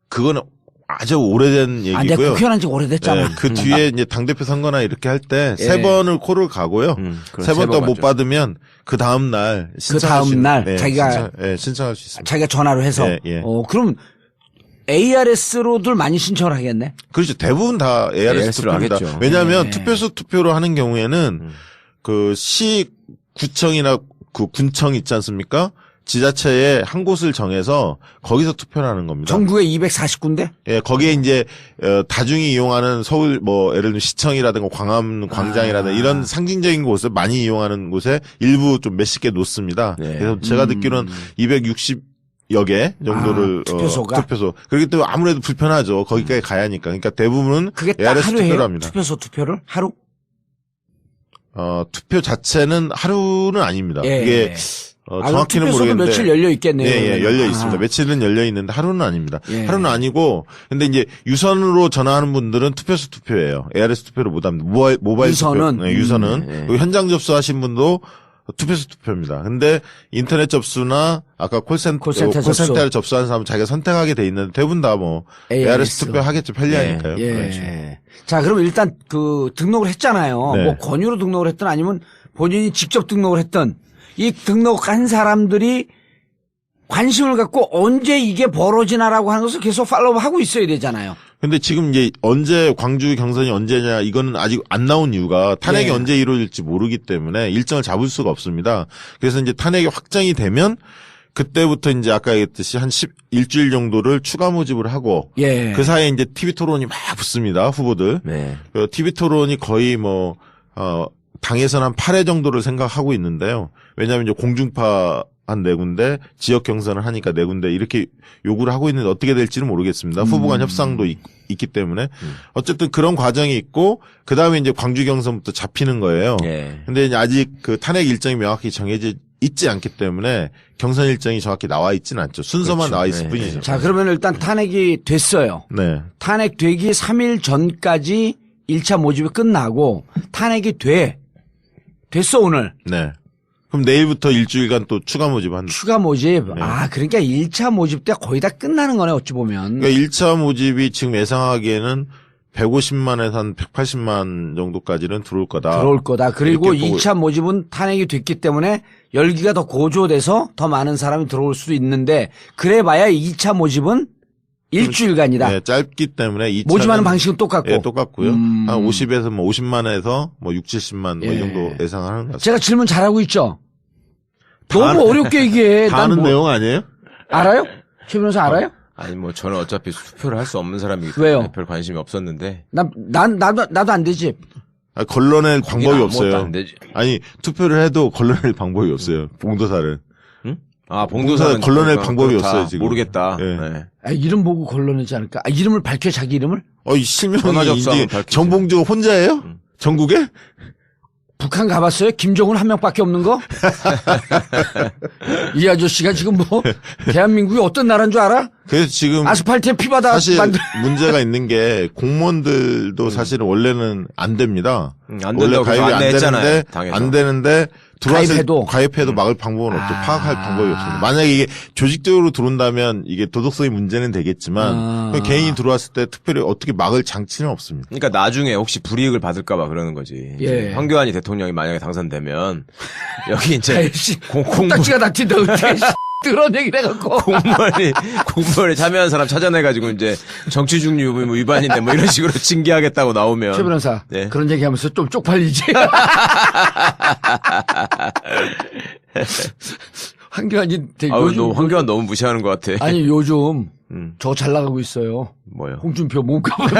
그거는 아주 오래된 내가 얘기고요. 국회의원 한지 오래됐잖아. 네, 그 뒤에 이제 당대표 선거나 이렇게 할 때, 예. 3번을 콜을 가고요. 그럼 3번 또 못 갔죠. 받으면, 그 다음날, 자기가 신청할 수 있습니다. 자기가 전화로 해서. 예, 예. 그럼 ARS로들 많이 신청을 하겠네. 그렇죠. 대부분 다 ARS ARS 로 투표입니다. 하겠죠. 왜냐하면 네. 투표소 투표로 하는 경우에는 그 시구청이나 그 군청 있지 않습니까? 지자체에 한 곳을 정해서 거기서 투표를 하는 겁니다. 전국에 240군데? 예, 거기에 이제 다중이 이용하는 서울 예를 들면 시청이라든가 광화문 광장이라든가 이런 상징적인 곳을 많이 이용하는 곳에 일부 좀 몇십 개 놓습니다. 네. 그래서 제가 듣기로는 260여 개 정도를 투표소가? 투표소. 그렇기 때문에 아무래도 불편하죠. 거기까지 가야 하니까. 그러니까 대부분은 그게 딱 ARS 하루 투표를 해요? 합니다. 투표소 투표를? 하루? 투표 자체는 하루는 아닙니다. 예. 그게 정확히는 투표소도 모르겠는데 며칠 열려 있겠네요. 예, 열려 아. 있습니다. 며칠은 열려 있는데 하루는 아닙니다. 예. 하루는 아니고 근데 이제 유선으로 전화하는 분들은 투표소 투표예요. ARS 투표를 못 합니다. 모바일 유선은? 투표. 네, 유선은 예. 그리고 현장 접수하신 분도 투표소 투표입니다. 근데 인터넷 접수나 아까 콜센터 콜센터를 접수하는 사람은 자기가 선택하게 돼 있는데 대부분 다 ARS 투표 하겠죠. 편리하니까요. 예. 그렇죠. 자, 그러면 일단 등록을 했잖아요. 네. 뭐 권유로 등록을 했든 아니면 본인이 직접 등록을 했든 이 등록한 사람들이 관심을 갖고 언제 이게 벌어지나라고 하는 것을 계속 팔로우 하고 있어야 되잖아요. 근데 지금 이제 언제 광주 경선이 언제냐 이거는 아직 안 나온 이유가 탄핵이 예. 언제 이루어질지 모르기 때문에 일정을 잡을 수가 없습니다. 그래서 이제 탄핵이 확정이 되면 그때부터 이제 아까 얘기했듯이 한 일주일 정도를 추가 모집을 하고 예. 그 사이에 이제 TV 토론이 막 붙습니다. 후보들. 네. TV 토론이 거의 당에서는 한 8회 정도를 생각하고 있는데요. 왜냐하면 이제 공중파 한 4군데, 지역 경선을 하니까 4군데 이렇게 요구를 하고 있는데 어떻게 될지는 모르겠습니다. 후보 간 협상도 있기 때문에. 어쨌든 그런 과정이 있고, 그 다음에 이제 광주 경선부터 잡히는 거예요. 예. 근데 이제 아직 그 탄핵 일정이 명확히 정해져 있지 않기 때문에 경선 일정이 정확히 나와 있지는 않죠. 순서만 그렇죠. 나와 있을 네. 뿐이죠. 자, 그러면 일단 탄핵이 됐어요. 네. 탄핵되기 3일 전까지 1차 모집이 끝나고 탄핵이 됐어 오늘. 네. 그럼 내일부터 일주일간 또 추가 모집한다. 추가 모집. 네. 그러니까 1차 모집 때 거의 다 끝나는 거네 어찌 보면. 그러니까 1차 모집이 지금 예상하기에는 150만에서 한 180만 정도까지는 들어올 거다. 들어올 거다. 그리고 이렇게 보고 2차 모집은 탄핵이 됐기 때문에 열기가 더 고조돼서 더 많은 사람이 들어올 수도 있는데 그래봐야 2차 모집은 일주일간이다. 네, 짧기 때문에 2차 모집하는 방식은 똑같고. 예, 똑같고요. 한 50에서 50만에서 6, 70만 이 예. 정도 예상하는 것 같습니다. 제가 질문 잘하고 있죠? 다 너무 어렵게 얘기해. 다 난 아는 뭐- 내용 아니에요? 알아요? 최 변호사 알아요? 아니 뭐 저는 어차피 투표를 할 수 없는 사람이기 왜요? 때문에 별 관심이 없었는데. 나도 안 되지. 걸러낼 방법이 아무것도 없어요. 안 되지. 아니 투표를 해도 걸러낼 방법이 없어요. 봉도사를. 봉도사는 걸러낼 그렇다. 방법이 없어요, 지금. 모르겠다. 예. 네. 이름 보고 걸러내지 않을까? 이름을 밝혀 자기 이름을? 이 실명이 전화 접수하면 이제 밝히지. 정봉주가 혼자예요? 전국에? 북한 가봤어요? 김정은 한 명밖에 없는 거? 이 아저씨가 지금 뭐 대한민국이 어떤 나라인 줄 알아? 그래서 지금 아스팔트에 피바다 사실 만들. 문제가 있는 게 공무원들도 사실은 원래는 안 됩니다. 안 원래 된다고 가입이 안 안내했잖아요, 되는데 당에서. 안 되는데 가입해도? 가입해도 막을 방법은 없죠. 파악할 방법이 없습니다. 만약에 이게 조직적으로 들어온다면 이게 도덕성의 문제는 되겠지만 그냥 개인이 들어왔을 때 특별히 어떻게 막을 장치는 없습니다. 그러니까 나중에 혹시 불이익을 받을까봐 그러는 거지. 예. 황교안이 대통령이 만약에 당선되면 여기 이제 아이씨, 공무원 딱지가 다 튄다. 어떻게 그런 얘기를 해갖고. 공무원에 참여한 사람 찾아내가지고 이제 정치 중립 위반인데 뭐 이런 식으로 징계하겠다고 나오면. 최 변호사. 네. 그런 얘기 하면서 좀 쪽팔리지. 황교안이 되게 너 황교안 너무 무시하는 것 같아. 아니 요즘 저 잘 나가고 있어요. 뭐요? 홍준표 몸값을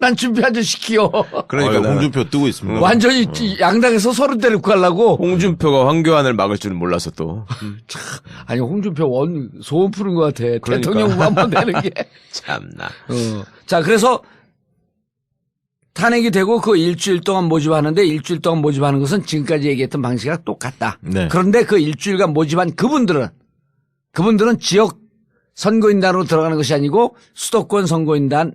난 준비한 줄 시키요. 그러니까 나는 홍준표 뜨고 있습니다. 완전히 양당에서 서로 데리고 가려고. 홍준표가 황교안을 막을 줄은 몰라서 또. 아니 홍준표 소원 푸는 것 같아. 그러니까. 대통령 후보 한번 되는 게. 참나. 자 그래서 탄핵이 되고 그 일주일 동안 모집하는데 일주일 동안 모집하는 것은 지금까지 얘기했던 방식과 똑같다. 네. 그런데 그 일주일간 모집한 그분들은 지역 선거인단으로 들어가는 것이 아니고 수도권 선거인단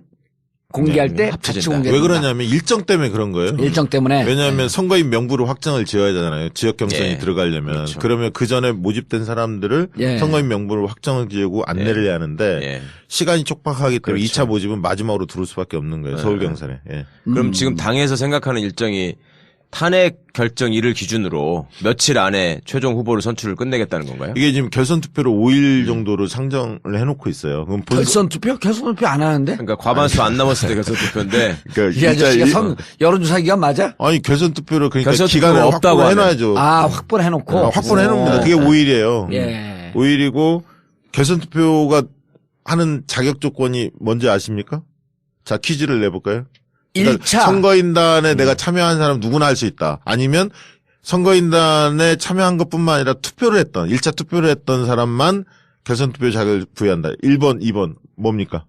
공개할 네, 때 합쳐진다. 같이 공개. 왜 그러냐면 일정 때문에 그런 거예요. 일정 때문에. 왜냐하면 선거인 명부를 확정을 지어야 되잖아요. 지역 경선이 예. 들어가려면. 그렇죠. 그러면 그 전에 모집된 사람들을 예. 선거인 명부를 확정을 지고 안내를 해야 하는데 예. 시간이 촉박하기 때문에 그렇죠. 2차 모집은 마지막으로 들어올 수밖에 없는 거예요. 서울 경선에. 예. 그럼 지금 당에서 생각하는 일정이 탄핵 결정일을 기준으로 며칠 안에 최종 후보를 선출을 끝내겠다는 건가요? 이게 지금 결선 투표를 5일 정도로 상정을 해놓고 있어요. 그럼 결선 투표? 결선 투표 안 하는데? 그러니까 과반수 안 남았을 때 결선 투표인데 그러니까 이 아저씨가 일자 여론조사 기간 맞아? 아니 결선 투표를 그러니까 결선 기간을 투표가 없다고 확보를 해놔야죠. 아, 확보를 해놓고. 확보를 해놓습니다. 그게 5일이에요. 예. 5일이고 결선 투표가 하는 자격 조건이 뭔지 아십니까? 자 퀴즈를 내볼까요? 그러니까 1차. 선거인단에 내가 참여한 사람 누구나 할 수 있다. 아니면 선거인단에 참여한 것뿐만 아니라 투표를 했던 1차 투표를 했던 사람만 결선 투표 자격을 부여한다. 1번, 2번 뭡니까?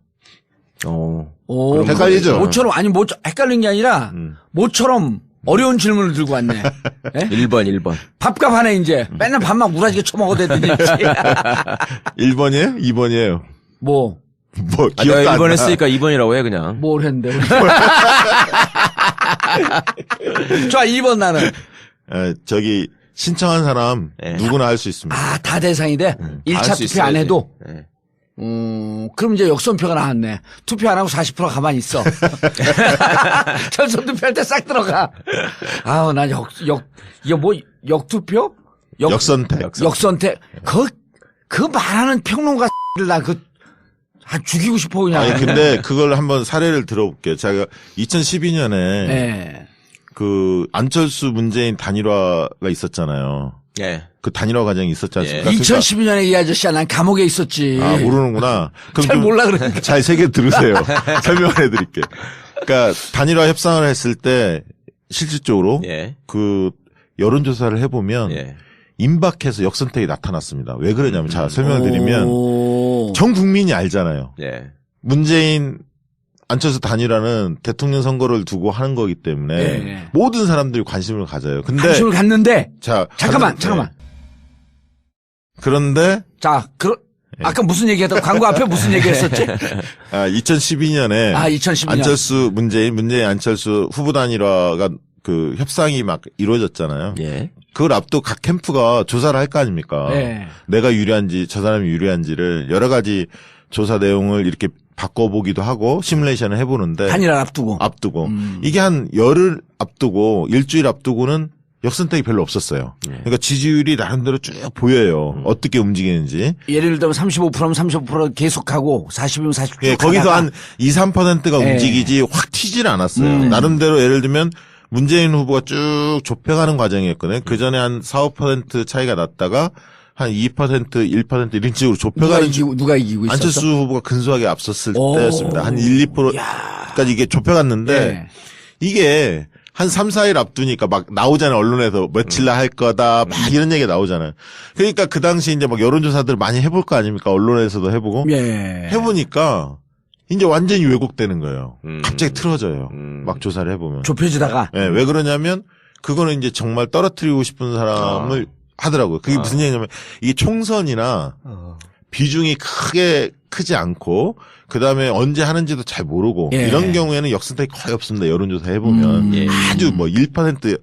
오, 헷갈리죠? 모처럼, 아니, 헷갈린 게 아니라, 모처럼 어려운 질문을 들고 왔네. 예? 1번. 밥값 하네, 이제. 맨날 밥만 무라지게 처먹어도 되더니. 1번이에요? 2번이에요? 뭐, 뭐 아, 기억도 내가 안 1번 나. 했으니까 2번이라고 해 그냥. 뭘 했는데. 좋아, 2번 나는. 저기 신청한 사람 예. 누구나 할 수 있습니다. 아, 다 대상이 돼? 할 1차 수 투표 안 있어야지. 해도? 예. 그럼 이제 역선표가 나왔네. 투표 안 하고 40% 가만히 있어. 결선 투표할 때 싹 들어가. 아우, 난 이거 뭐, 역투표? 역선택. 역선택. 그 말하는 평론가 나 죽이고 싶어, 그냥. 아니 근데 그걸 한번 사례를 들어볼게요. 제가 2012년에 예. 그 안철수 문재인 단일화가 있었잖아요. 예. 그 단일화 과정이 있었지 않습니까? 2012년에 이 아저씨야, 난 감옥에 있었지. 아, 모르는구나. 그럼 잘 좀 몰라, 그러니까. 잘 새겨 들으세요. 설명을 해드릴게요. 그러니까 단일화 협상을 했을 때 실질적으로 예. 그 여론조사를 해보면 예. 임박해서 역선택이 나타났습니다. 왜 그러냐면 자 설명을 드리면 오. 전 국민이 알잖아요. 예. 문재인 안철수 단일화는 대통령 선거를 두고 하는 거기 때문에 예. 모든 사람들이 관심을 가져요. 근데 관심을 갖는데, 자 잠깐만. 그런데 자, 예. 아까 무슨 얘기했다? 광고 앞에 무슨 얘기했었지? 2012년에 2012년. 안철수 문재인 안철수 후보 단일화가 그 협상이 막 이루어졌잖아요. 예. 그걸 앞두고 각 캠프가 조사를 할 거 아닙니까? 예. 내가 유리한지 저 사람이 유리한지를 여러 가지 조사 내용을 이렇게 바꿔보기도 하고 시뮬레이션을 해보는데 단일화 앞두고. 이게 한 열흘 앞두고 일주일 앞두고는 역선택이 별로 없었어요. 그러니까 지지율이 나름대로 쭉 보여요. 어떻게 움직이는지. 예를 들면 35%면 35% 계속하고 40이면 40%. 예, 거기서 한 2, 3%가 예. 움직이지 확 튀지는 않았어요. 나름대로 예를 들면 문재인 후보가 쭉 좁혀가는 과정이었거든요. 그 전에 한 4, 5% 차이가 났다가 한 2%, 1% 이런 식으로 좁혀가는 누가 이기고 있었어? 안철수 후보가 근소하게 앞섰을 오. 때였습니다. 한 1, 2%까지 이게 좁혀갔는데 예. 이게 한 3, 4일 앞두니까 막 나오잖아요. 언론에서 며칠 날 할 거다 막 이런 얘기가 나오잖아요. 그러니까 그 당시 이제 막 여론조사들 많이 해볼 거 아닙니까? 언론에서도 해보고. 예. 해보니까 이제 완전히 왜곡되는 거예요. 음. 갑자기 틀어져요. 음. 막 조사를 해보면. 좁혀지다가. 예, 왜 그러냐면 그거는 이제 정말 떨어뜨리고 싶은 사람을 하더라고요. 그게 무슨 얘기냐면 이게 총선이나 비중이 크지 않고 그다음에 언제 하는지도 잘 모르고 예. 이런 경우에는 역선택이 거의 없습니다. 여론조사 해보면 예. 아주 뭐 1%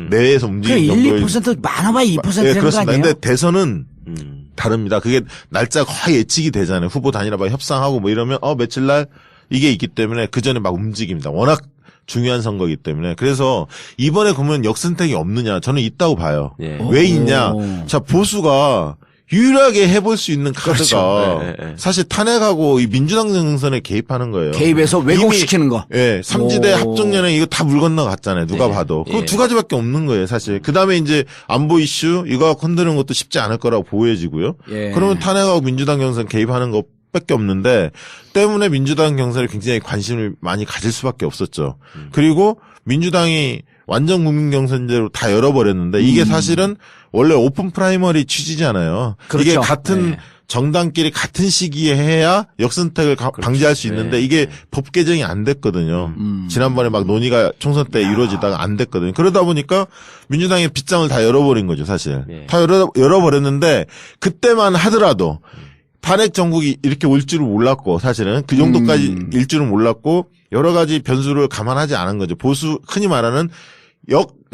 내외에서 그 움직이는 1, 정도의 2% 많아봐야 2%는 예, 거 그렇습니다. 아니에요? 근데 대선은 음. 다릅니다. 그게 날짜가 거의 예측이 되잖아요. 후보 단일화 막 협상하고 뭐 이러면 며칠 날 이게 있기 때문에 그 전에 막 움직입니다. 워낙 중요한 선거이기 때문에. 그래서 이번에 보면 역선택이 없느냐 저는 있다고 봐요. 예. 왜 있냐? 자 보수가 유일하게 해볼 수 있는 카드가 그렇죠. 예, 예. 사실 탄핵하고 이 민주당 경선에 개입하는 거예요. 개입해서 왜곡시키는 거. 예, 삼지대 오. 합종연행 이거 다 물 건너갔잖아요. 누가 예, 봐도. 그 예. 두 가지밖에 없는 거예요, 사실. 그 다음에 이제 안보 이슈 이거 건드는 것도 쉽지 않을 거라고 보여지고요. 예. 그러면 탄핵하고 민주당 경선 개입하는 것밖에 없는데 때문에 민주당 경선에 굉장히 관심을 많이 가질 수밖에 없었죠. 그리고 민주당이 완전 국민 경선제로 다 열어버렸는데 이게 사실은 원래 오픈 프라이머리 취지잖아요. 그렇죠. 이게 같은 네. 정당끼리 같은 시기에 해야 역선택을 방지할 수 있는데 네. 이게 법 개정이 안 됐거든요. 지난번에 막 논의가 총선 때 이루어지다가 안 됐거든요. 그러다 보니까 민주당이 빗장을 다 열어버린 거죠, 사실. 네. 다 열어버렸는데 그때만 하더라도 탄핵 정국이 이렇게 올 줄을 몰랐고 사실은 그 정도까지 일 줄은 몰랐고 여러 가지 변수를 감안하지 않은 거죠. 보수 흔히 말하는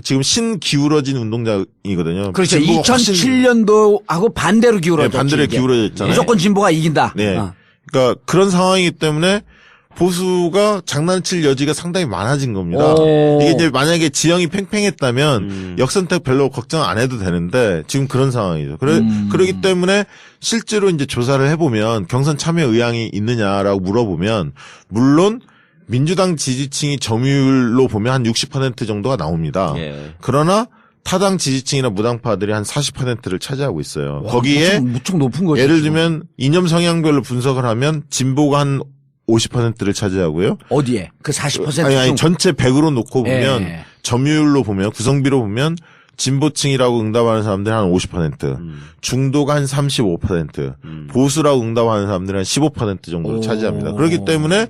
지금 신기울어진 운동장이거든요. 그렇죠. 진보가 훨씬 2007년도하고 반대로 기울어졌죠. 네, 반대로 이게. 기울어졌잖아요. 무조건 진보가 이긴다. 네. 어. 그러니까 그런 상황이기 때문에 보수가 장난칠 여지가 상당히 많아진 겁니다. 오. 이게 이제 만약에 지형이 팽팽했다면 역선택 별로 걱정 안 해도 되는데 지금 그런 상황이죠. 그러기 때문에 실제로 이제 조사를 해보면 경선 참여 의향이 있느냐라고 물어보면 물론 민주당 지지층이 점유율로 보면 한 60% 정도가 나옵니다. 예. 그러나 타당 지지층이나 무당파들이 한 40%를 차지하고 있어요. 거기에 무척 높은 거죠. 예를 지금. 들면 이념 성향별로 분석을 하면 진보가 한 50%를 차지하고요. 어디에? 그 40% 아니 중. 전체 100으로 놓고 보면 예. 점유율로 보면 구성비로 보면 진보층이라고 응답하는 사람들이 한 50%, 중도가 한 35%, 보수라고 응답하는 사람들이 한 15% 정도를 오. 차지합니다. 그렇기 때문에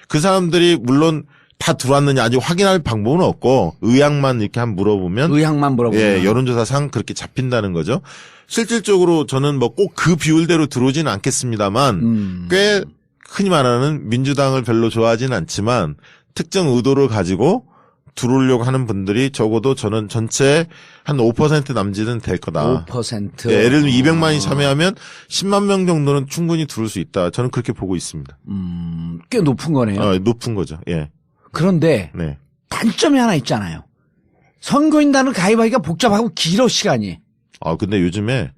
그 사람들이 물론 다 들어왔느냐 아직 확인할 방법은 없고 의향만 이렇게 한번 물어보면 의향만 물어보면. 예, 여론조사상 그렇게 잡힌다는 거죠. 실질적으로 저는 뭐 꼭 그 비율대로 들어오지는 않겠습니다만 꽤 흔히 말하는 민주당을 별로 좋아하지는 않지만 특정 의도를 가지고 들어오려고 하는 분들이 적어도 저는 전체 한 5% 남짓은 될 거다. 5%. 예, 예를 들면 200만이 참여하면 10만 명 정도는 충분히 들어올 수 있다. 저는 그렇게 보고 있습니다. 꽤 높은 거네요. 높은 거죠. 예. 그런데 네. 단점이 하나 있잖아요. 선거인단을 가입하기가 복잡하고 길어 시간이. 근데 요즘에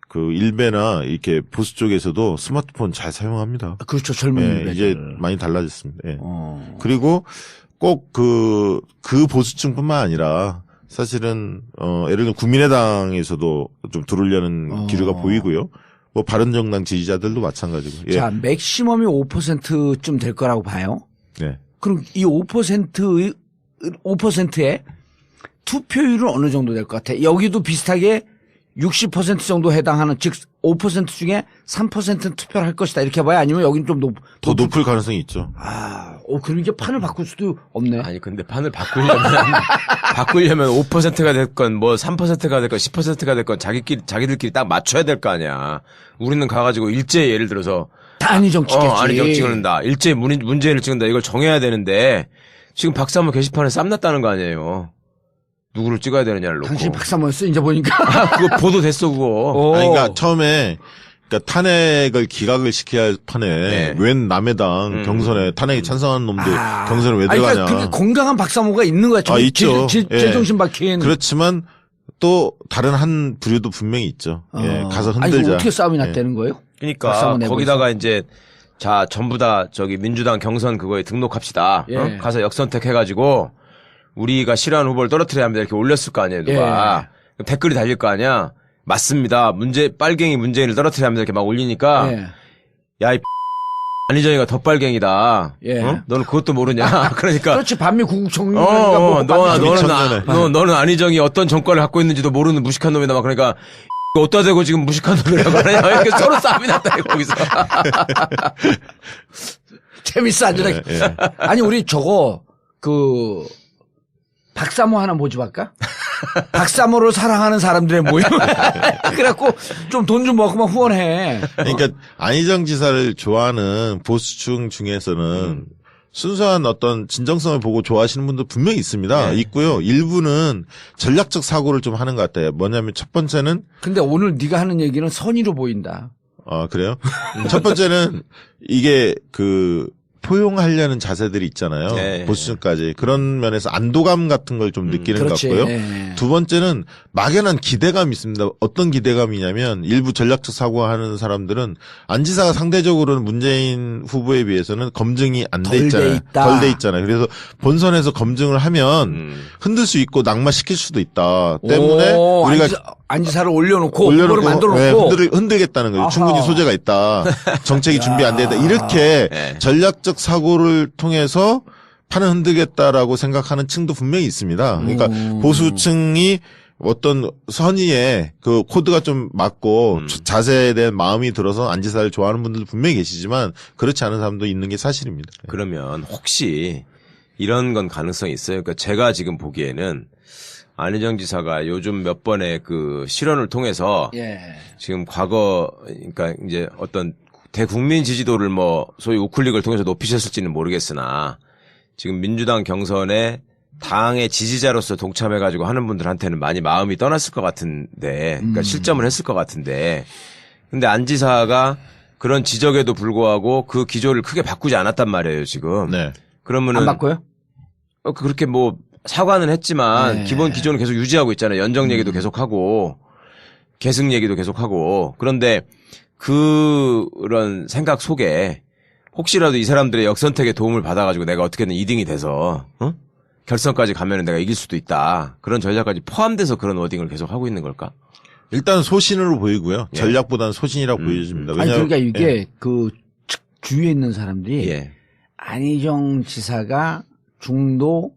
그 일베나 이렇게 보수 쪽에서도 스마트폰 잘 사용합니다. 그렇죠. 젊은 예, 일베들. 이제 많이 달라졌습니다. 예. 어. 그리고 꼭 그 보수층뿐만 아니라 사실은 예를 들면 국민의당에서도 좀 들어오려는 기류가 보이고요. 뭐 바른정당 지지자들도 마찬가지고. 예. 자, 맥시멈이 5%쯤 될 거라고 봐요. 네. 그럼 이 5%의 투표율은 어느 정도 될 것 같아? 여기도 비슷하게 60% 정도 해당하는, 즉 5% 중에 3%는 투표를 할 것이다 이렇게 봐요? 아니면 여기는 좀 더 높을 가능성이 있죠. 그럼 이게 판을 바꿀 수도 없네. 아니 근데 판을 바꾸려면 5%가 됐건 뭐 3%가 됐건 10%가 됐건 자기들끼리 딱 맞춰야 될 거 아니야. 우리는 가가지고 일제히 예를 들어서 단위 정치겠지. 아니 정치는다. 일제히 문재인을 찍는다. 이걸 정해야 되는데 지금 박사모 게시판에 쌈났다는 거 아니에요. 누구를 찍어야 되느냐를 놓고. 당신 박사모였어 이제 보니까. 그거 보도됐어 그거. 아니, 그러니까 처음에 그러니까 탄핵을 기각을 시켜야 할 판에 네. 웬 남해당 경선에 탄핵에 찬성하는 놈들 경선에 왜 아니, 들어가냐. 그러니까 건강한 박사모가 있는 거야. 있죠. 예. 제정신 박힌. 그렇지만 또 다른 한 부류도 분명히 있죠. 예, 가서 아니, 흔들자. 어떻게 싸움이 예. 났다는 거예요? 그러니까 박사모 내부에서. 거기다가 이제 자 전부 다 저기 민주당 경선 그거에 등록합시다. 예. 가서 역선택 해가지고 우리가 싫어하는 후보를 떨어뜨려야 합니다. 이렇게 올렸을 거 아니에요, 누가. 그럼 댓글이 달릴 거 아니야. 맞습니다. 빨갱이 문재인을 떨어뜨려야 합니다. 이렇게 막 올리니까 예. 야, 이 안희정이가 덧빨갱이다. 예. 너는 그것도 모르냐. 그러니까. 그렇지. 반미 구국총리가 뭐 너는 안희정이 어떤 정권을 갖고 있는지도 모르는 무식한 놈이다. 막 그러니까 어디다 대고 지금 무식한 놈이라고 하느냐. 이렇게 서로 싸움이 났다, 거기서. 재밌어, 아주. 예. 아니, 우리 저거, 박사모 하나 모집할까? 박사모를 사랑하는 사람들의 모임. 그래갖고 좀 돈 좀 모아서 후원해. 그러니까 안희정 지사를 좋아하는 보수층 중에서는 순수한 어떤 진정성을 보고 좋아하시는 분도 분명히 있습니다. 있고요. 일부는 전략적 사고를 좀 하는 것 같아요. 뭐냐면 첫 번째는 근데 오늘 네가 하는 얘기는 선의로 보인다. 그래요? 첫 번째는 이게 포용하려는 자세들이 있잖아요. 네. 보수층까지. 그런 면에서 안도감 같은 걸 좀 느끼는 것 그렇지. 같고요. 네. 두 번째는 막연한 기대감이 있습니다. 어떤 기대감이냐면 일부 전략적 사고하는 사람들은 안 지사가 상대적으로는 문재인 후보에 비해서는 검증이 안 돼 있잖아요. 덜 돼 있잖아요. 그래서 본선에서 검증을 하면 흔들 수 있고 낙마시킬 수도 있다. 때문에 우리가 안지사를 올려놓고 후보를 만들어놓고 흔들겠다는 거죠. 아하. 충분히 소재가 있다. 정책이 준비 안 됐다. 이렇게 전략적 사고를 통해서 판을 흔들겠다라고 생각하는 층도 분명히 있습니다. 그러니까 보수층이 어떤 선의의 그 코드가 좀 맞고 자세에 대한 마음이 들어서 안 지사를 좋아하는 분들도 분명히 계시지만 그렇지 않은 사람도 있는 게 사실입니다. 그러면 혹시 이런 건 가능성이 있어요? 그러니까 제가 지금 보기에는 안희정 지사가 요즘 몇 번의 그 실언을 통해서 예. 지금 과거 그러니까 이제 어떤 대국민 지지도를 뭐 소위 우클릭을 통해서 높이셨을지는 모르겠으나 지금 민주당 경선에 당의 지지자로서 동참해가지고 하는 분들한테는 많이 마음이 떠났을 것 같은데, 그러니까 실점을 했을 것 같은데, 근데 안 지사가 그런 지적에도 불구하고 그 기조를 크게 바꾸지 않았단 말이에요, 지금. 네. 그러면은 안 바꿔요? 그렇게 뭐 사과는 했지만 네. 기본 기조는 계속 유지하고 있잖아요. 연정 얘기도 계속하고 계승 얘기도 계속하고. 그런데 그런 생각 속에 혹시라도 이 사람들의 역선택에 도움을 받아가지고 내가 어떻게든 2등이 돼서 결선까지 가면은 내가 이길 수도 있다. 그런 전략까지 포함돼서 그런 워딩을 계속 하고 있는 걸까? 일단 소신으로 보이고요. 예. 전략보다는 소신이라고 보여집니다. 아니 그러니까 이게 예. 그 주위에 있는 사람들이 예. 안희정 지사가 중도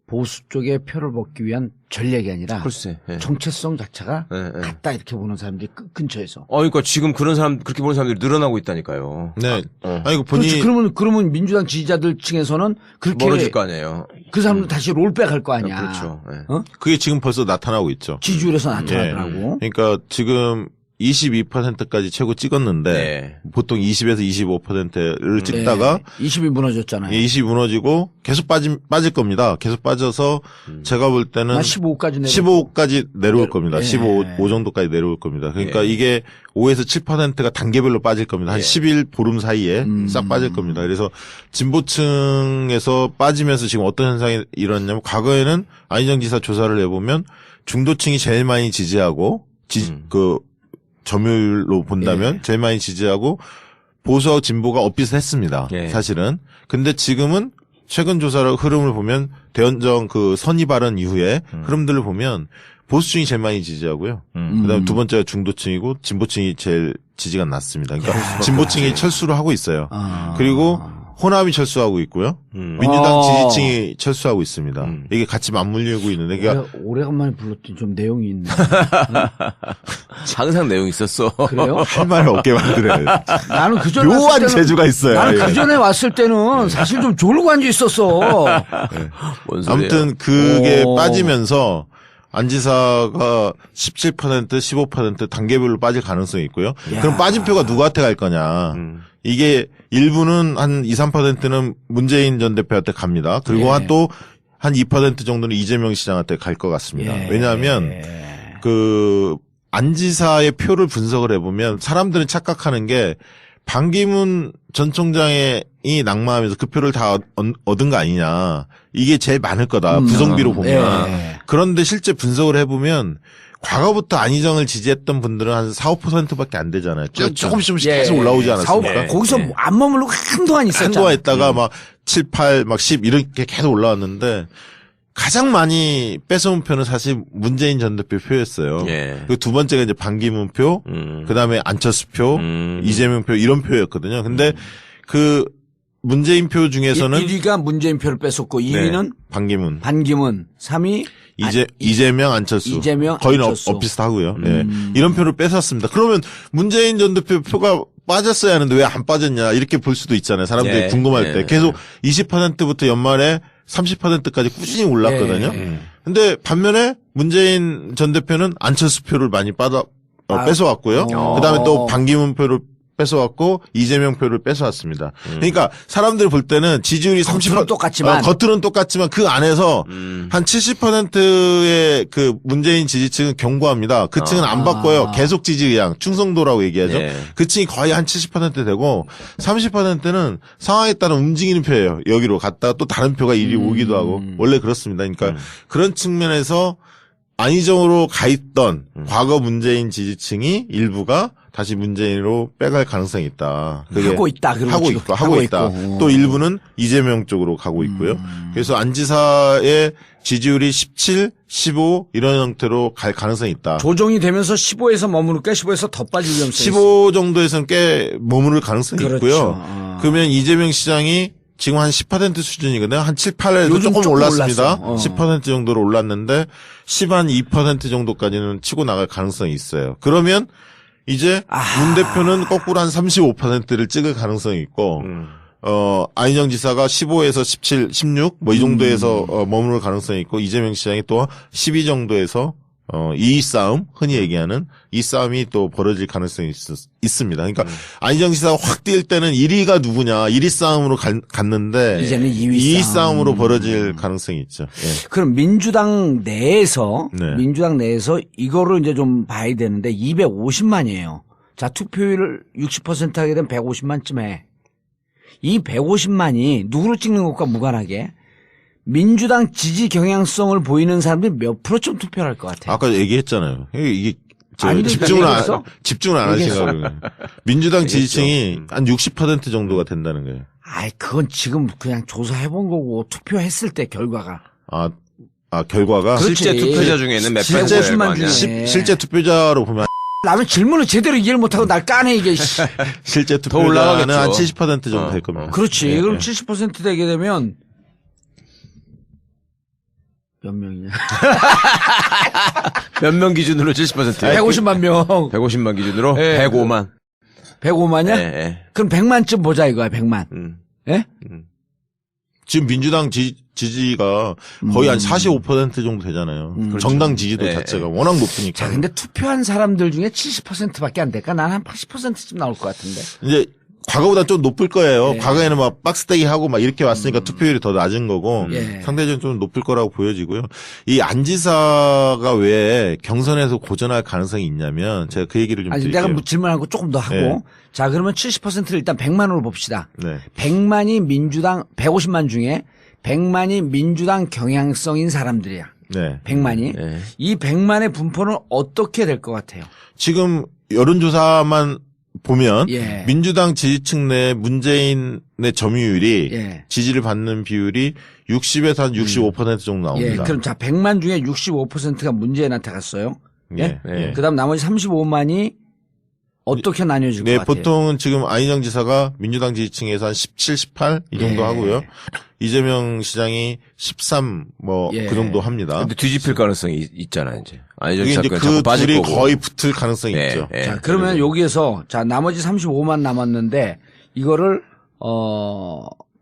보수 쪽에 표를 먹기 위한 전략이 아니라 글쎄. 예. 정체성 자체가 예, 예. 같다 이렇게 보는 사람들이 근처에서. 그러니까 지금 그런 사람 그렇게 보는 사람들이 늘어나고 있다니까요. 네. 어. 아니 그 본인이 그렇지. 그러면 민주당 지지자들 층에서는 그렇게 멀어질 거 아니에요. 그 사람들 다시 롤백 할 거 아니야. 그렇죠. 예. 어? 그게 지금 벌써 나타나고 있죠. 지지율에서 예. 나타나더라고. 그러니까 지금 22%까지 최고 찍었는데 네. 보통 20에서 25%를 찍다가 20이 무너졌잖아요. 20 무너지고 계속 빠질 겁니다. 계속 빠져서 제가 볼 때는 한 15까지 내려. 15까지 내려올 겁니다. 예. 15 정도까지 내려올 겁니다. 그러니까 예. 이게 5에서 7%가 단계별로 빠질 겁니다. 한 예. 10일 보름 사이에 싹 빠질 겁니다. 그래서 진보층에서 빠지면서 지금 어떤 현상이 일어났냐면 과거에는 안희정 지사 조사를 해보면 중도층이 제일 많이 지지하고 그 점유율로 본다면 예. 제일 많이 지지하고 보수하고 진보가 엇비슷했습니다. 예. 사실은. 근데 지금은 최근 조사를 흐름을 보면 대연정 그 선의 발언 이후에 흐름들을 보면 보수층이 제일 많이 지지하고요. 그다음에 두 번째가 중도층이고 진보층이 제일 지지가 낮습니다. 그러니까 진보층이 철수를 하고 있어요. 아. 그리고 호남이 철수하고 있고요. 민주당 아. 지지층이 철수하고 있습니다. 이게 같이 맞물리고 있는데 그러니까 오래간만에 불렀더니 좀 내용이 있네. 항상 내용 있었어. 그래요? 할 말을 없게 만들어요. 나는 그 전에 묘한 왔을 때는 재주가 있어요. 나는 예. 그 전에 왔을 때는 사실 좀 졸고 앉아 있었어. 뭔 소리예요? 아무튼 그게 오. 빠지면서 안 지사가 17%, 15% 단계별로 빠질 가능성이 있고요. 야. 그럼 빠진 표가 누구한테 갈 거냐. 이게 일부는 한 2, 3%는 문재인 전 대표한테 갑니다. 그리고 예. 또 한 2%정도는 이재명 시장한테 갈 것 같습니다. 예. 왜냐하면 그 안 지사의 표를 분석을 해보면 사람들은 착각하는 게 반기문 전 총장이 낙마하면서 그 표를 다 얻은 거 아니냐. 이게 제일 많을 거다. 부정비로 보면. 예. 그런데 실제 분석을 해보면 과거부터 안희정을 지지했던 분들은 한 4, 5%밖에 안 되잖아요. 그렇죠. 조금씩 예. 계속 올라오지 않았습니까? 예. 거기서 예. 안 머물고 한동안 있었잖아. 한동안 있다가 막 7, 8, 막 10 이렇게 계속 올라왔는데 가장 많이 뺏어온 표는 사실 문재인 전 대표 표였어요. 예. 그리고 두 번째가 이제 반기문 표, 그다음에 안철수 표, 이재명 표 이런 표였거든요. 근데 그 문재인 표 중에서는 1위가 문재인 표를 뺐었고 2위는 반기문, 반기문, 3위 이재명, 안철수. 이재명, 거의는 안철수. 엇비슷하고요. 예. 이런 표를 뺏었습니다. 그러면 문재인 전 대표 표가 빠졌어야 하는데 왜 안 빠졌냐 이렇게 볼 수도 있잖아요. 사람들이 예. 궁금할 예. 때. 계속 20%부터 연말에 30%까지 꾸준히 올랐거든요. 예. 근데 반면에 문재인 전 대표는 안철수 표를 많이 뺏어왔고요. 그다음에 또 반기문 표를 뺏어왔고 이재명 표를 뺏어왔습니다. 그러니까 사람들 볼 때는 지지율이 겉으로는 똑같지만. 겉으로는 똑같지만 그 안에서 한 70%의 그 문재인 지지층은 견고합니다. 그 층은 안 바꿔요. 계속 지지 의향, 충성도라고 얘기하죠. 네. 그 층이 거의 한 70% 되고 30%는 상황에 따라 움직이는 표예요. 여기로 갔다가 또 다른 표가 이리 오기도 하고 원래 그렇습니다. 그러니까 그런 측면에서 안희정으로 가 있던 과거 문재인 지지층이 일부가 다시 문재인으로 빼갈 가능성이 있다. 그게 하고 있다. 그리고 하고 지금 있고 하고 있다. 있고. 또 일부는 이재명 쪽으로 가고 있고요. 그래서 안 지사의 지지율이 17, 15 이런 형태로 갈 가능성이 있다. 조정이 되면서 15에서 머무를까 15에서 더 빠질 위험성이 15 정도에서는 꽤 머무를 가능성이 그렇죠. 있고요. 그러면 이재명 시장이 지금 한 10% 수준이거든요. 한 7, 8에도 요즘 조금 조금 올랐습니다. 올랐어. 10% 정도로 올랐는데 10한 2% 정도까지는 치고 나갈 가능성이 있어요. 그러면 이제 문 대표는 거꾸로 한 35%를 찍을 가능성이 있고 안희정 지사가 15에서 17, 16 뭐 이 정도에서 머무를 가능성이 있고 이재명 시장이 또 12 정도에서 이 싸움 흔히 얘기하는 이 싸움이 또 벌어질 가능성이 있습니다. 그러니까 안희정 지사가 확 뛸 때는 1위가 누구냐 1위 싸움으로 갔는데 이제는 2위 싸움으로 벌어질 가능성이 있죠. 예. 그럼 민주당 내에서 네. 이거를 이제 좀 봐야 되는데 250만이에요. 자, 투표율을 60% 하게 되면 150만쯤에 이 150만이 누구를 찍는 것과 무관하게 민주당 지지 경향성을 보이는 사람들이 몇 프로쯤 투표를 할 것 같아요. 아까 얘기했잖아요. 이게 아니, 집중을 얘기했어? 집중을 안 얘기했어? 하시고 민주당 지지층이 한 60% 정도가 된다는 거예요. 아이, 그건 지금 그냥 조사해본 거고 투표했을 때 결과가. 결과가 그렇지. 실제 투표자 중에는 몇 실제 프로일 거 150만 아니야. 중에. 실제 투표자로 보면 나는 질문을 제대로 이해를 못하고 날 까네, 이게. 실제 더 투표자는 올라가겠죠. 한 70% 정도 될 겁니다. 그렇지. 예, 그럼 예. 70% 되게 되면 몇 명이냐? 몇 명 기준으로 70%예요? 150만 명. 150만 기준으로 예. 105만. 105만이야? 예, 예. 그럼 100만쯤 보자 이거야, 100만. 예? 지금 민주당 지지가 거의 한 45% 정도 되잖아요. 정당 지지도 예, 자체가 워낙 높으니까. 자, 근데 투표한 사람들 중에 70%밖에 안 될까? 난 한 80%쯤 나올 것 같은데. 이제 과거보다 좀 높을 거예요. 네. 과거에는 막 박스떼기 하고 막 이렇게 왔으니까 투표율이 더 낮은 거고 예. 상대적으로 좀 높을 거라고 보여지고요. 이 안 지사가 왜 경선에서 고전할 가능성이 있냐면 제가 그 얘기를 좀 아니, 드릴게요. 내가 뭐 질문하고 조금 더 하고. 네. 자, 그러면 70%를 일단 100만으로 봅시다. 네. 100만이 민주당, 150만 중에 100만이 민주당 경향성인 사람들이야. 네. 100만이. 예. 이 100만의 분포는 어떻게 될 것 같아요? 지금 여론조사만 보면 예. 민주당 지지층 내 문재인의 점유율이 예. 지지를 받는 비율이 60에서 한 65% 정도 예. 나옵니다. 그럼 자, 100만 중에 65%가 문재인한테 갔어요. 예. 예. 그 다음 나머지 35만이 어떻게 나뉘어질 네, 것 같아요? 보통은 지금 안희정 지사가 민주당 지지층에서 한 17, 18 이 정도 예. 하고요. 이재명 시장이 13 뭐 그 예. 정도 합니다. 근데 뒤집힐 가능성이 있잖아, 이제. 안희정 이게 이제 지사건 그 자꾸 빠질 둘이 거고. 거의 붙을 가능성이 예, 있죠. 예. 자, 그러면 여기에서 자, 나머지 35만 남았는데 이거를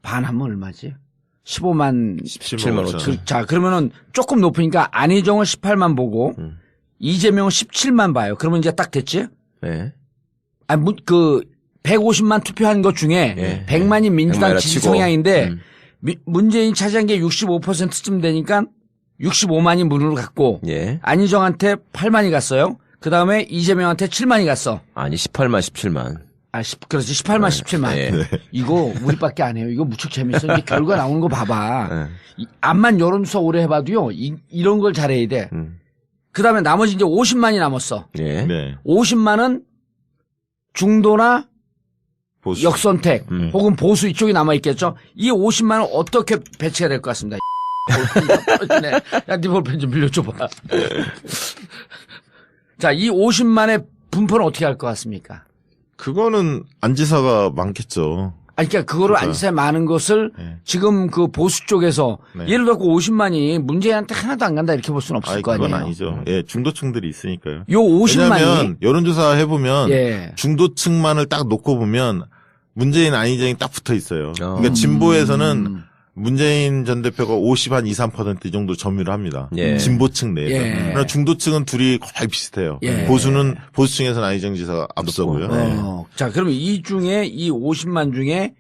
반하면 얼마지? 15만 17만 5천. 자, 그러면은 조금 높으니까 안희정은 18만 보고 이재명은 17만 봐요. 그러면 이제 딱 됐지? 예. 아니, 150만 투표한 것 중에 예. 100만이 민주당 100만이라 지지 치고. 성향인데 문재인 차지한 게 65%쯤 되니까 65만이 문으로 갔고 예. 안희정한테 8만이 갔어요. 그 다음에 이재명한테 7만이 갔어. 아니, 18만, 17만. 그렇지. 18만, 17만. 예. 이거 우리밖에 안 해요. 이거 무척 재밌어. 이게 결과 나오는 거 봐봐. 예. 암만 여론조사 오래 해봐도요. 이런 걸 잘해야 돼. 그 다음에 나머지 이제 50만이 남았어. 예. 네. 50만은 중도나 보수. 역선택 혹은 보수 이쪽이 남아있겠죠. 이 50만은 어떻게 배치가 될 것 같습니다. 야, 네 볼펜 좀 빌려줘봐. 자, 이 50만의 분포는 어떻게 할 것 같습니까? 그거는 안 지사가 많겠죠. 아니, 그러니까 그거를 안지사에 많은 것을 네. 지금 그 보수 쪽에서 네. 예를 들어 50만이 문재인한테 하나도 안 간다 이렇게 볼 수는 없을 거 그건 아니에요. 아니죠. 예, 중도층들이 있으니까요. 요 50만이 왜냐하면 여론조사 해보면 예. 중도층만을 딱 놓고 보면 문재인 안희정이 딱 붙어 있어요. 그러니까 진보에서는 문재인 전 대표가 50 한 2, 3% 정도 점유를 합니다. 예. 진보층 내에서. 예. 그러나 중도층은 둘이 거의 비슷해요. 예. 보수층에서는 안희정 지사가 앞서고요. 네. 자, 그러면 이 중에 이 50만 중에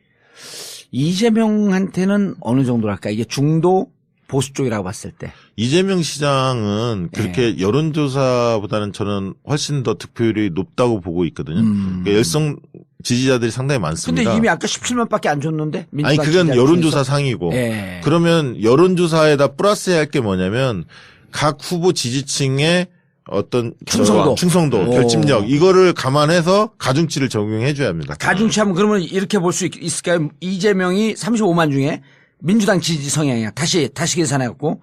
이재명한테는 어느 정도로 할까? 이게 중도 보수 쪽이라고 봤을 때. 이재명 시장은 그렇게 여론조사보다는 저는 훨씬 더 득표율이 높다고 보고 있거든요. 그러니까 열성 지지자들이 상당히 근데 많습니다. 이미 아까 17만밖에 안 줬는데. 아니 그건 여론조사 상이고. 예. 그러면 여론조사에다 플러스해야 할 게 뭐냐면 각 후보 지지층의 어떤 충성도. 오. 결집력 이거를 감안해서 가중치를 적용해 줘야 합니다. 가중치하면 그러면 이렇게 볼 수 있을까요? 이재명이 35만 중에 민주당 지지 성향이야. 다시 계산해갖고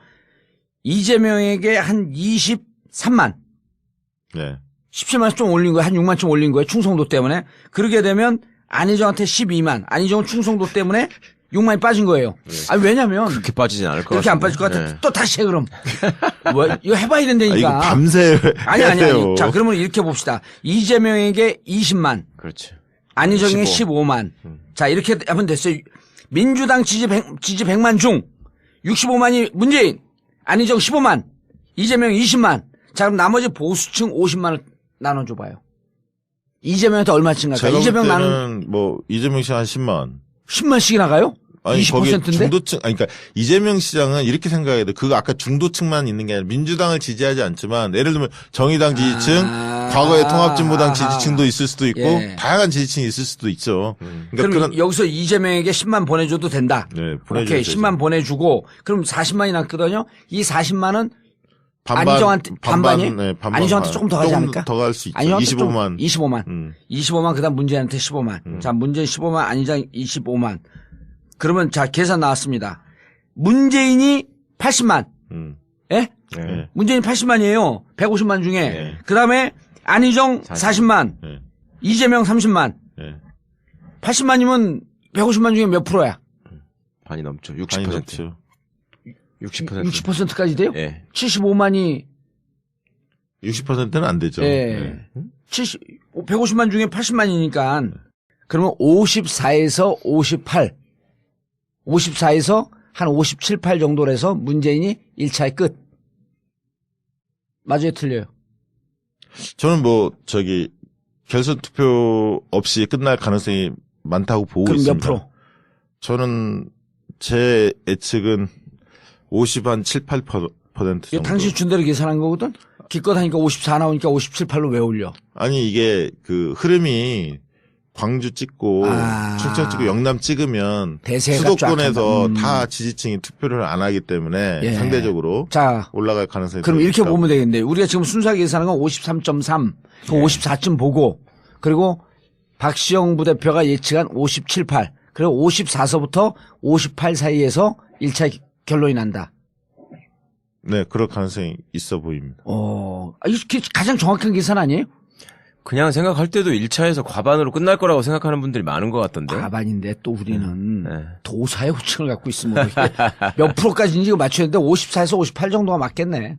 이재명에게 한 23만. 네. 17만씩 좀 올린 거야. 한 6만 좀 올린 거야. 충성도 때문에. 그러게 되면 안희정한테 12만. 안희정은 충성도 때문에 욕망이 빠진 거예요. 아니, 왜냐면. 그렇게 빠지진 않을 것 같아요. 그렇게 안 빠질 것 같아. 네. 또 다시 해, 그럼. 뭐, 이거 해봐야 된다니까. 이거 밤새 아니. 해요. 자, 그러면 이렇게 봅시다. 이재명에게 20만. 그렇지. 안희정에게 15. 15만. 자, 이렇게 하면 됐어요. 민주당 지지 100만 중 65만이 문재인, 안희정 15만, 이재명 20만. 자, 그럼 나머지 보수층 50만을 나눠줘봐요. 이재명한테 얼마씩 갈까요? 제가 이재명 볼 나는 때는 뭐 이재명 씨 한 10만. 10만씩이 나가요? 아니, 거기 20%인데? 중도층, 아니, 그러니까 이재명 시장은 이렇게 생각해야 돼. 그거 아까 중도층만 있는 게 아니라 민주당을 지지하지 않지만 예를 들면 정의당 지지층, 과거에 통합진보당 지지층도 있을 수도 있고 예. 다양한 지지층이 있을 수도 있죠. 그러니까 그럼 그런 여기서 이재명에게 10만 보내줘도 된다. 네, 보내줘야 오케이, 되죠. 10만 보내주고 그럼 40만이 남거든요. 이 40만은 반반, 안희정한테 반반이에요? 네, 반반. 안희정한테 조금 더 가지 않을까? 더 갈 수 있죠. 안희정한테 25만. 25만. 25만 그다음 문재인한테 15만. 자, 문재인 15만, 안희정 25만. 그러면 자, 계산 나왔습니다. 문재인이 80만. 예? 네. 문재인이 80만이에요. 150만 중에. 네. 그다음에 안희정 40만. 네. 이재명 30만. 네. 80만이면 150만 중에 몇 프로야? 반이 넘죠. 60%. 많이 높죠. 60%. 60%까지 돼요? 예. 75만이 60%는 안 되죠. 예. 네. 150만 중에 80만이니까 그러면 54에서 58. 54에서 한 57, 8 정도로 해서 문재인이 1차의 끝. 맞아요, 틀려요? 저는 뭐 결선 투표 없이 끝날 가능성이 많다고 보고 그럼 있습니다. 몇 프로? 저는 제 예측은 50한 7, 8% 이거 정도. 당신 준 대로 계산한 거거든? 기껏 하니까 54 나오니까 57, 8로 왜 올려? 아니 이게 그 흐름이 광주 찍고 충청 찍고 영남 찍으면 대세가 수도권에서 쫙 다 지지층이 투표를 안 하기 때문에 예. 상대적으로 자, 올라갈 가능성이 그럼 더 이렇게 있다고. 보면 되겠네. 우리가 지금 순수하게 계산한 건 53.3, 그 54쯤 보고, 그리고 박시영 부대표가 예측한 57, 8, 그리고 54서부터 58 사이에서 1차 결론이 난다. 네, 그럴 가능성이 있어 보입니다. 이게 가장 정확한 계산 아니에요? 그냥 생각할 때도 1차에서 과반으로 끝날 거라고 생각하는 분들이 많은 것 같던데. 과반인데 또 우리는 네. 도사의 호칭을 갖고 있으면 몇 프로까지인지 맞춰야 되는데 54에서 58 정도가 맞겠네.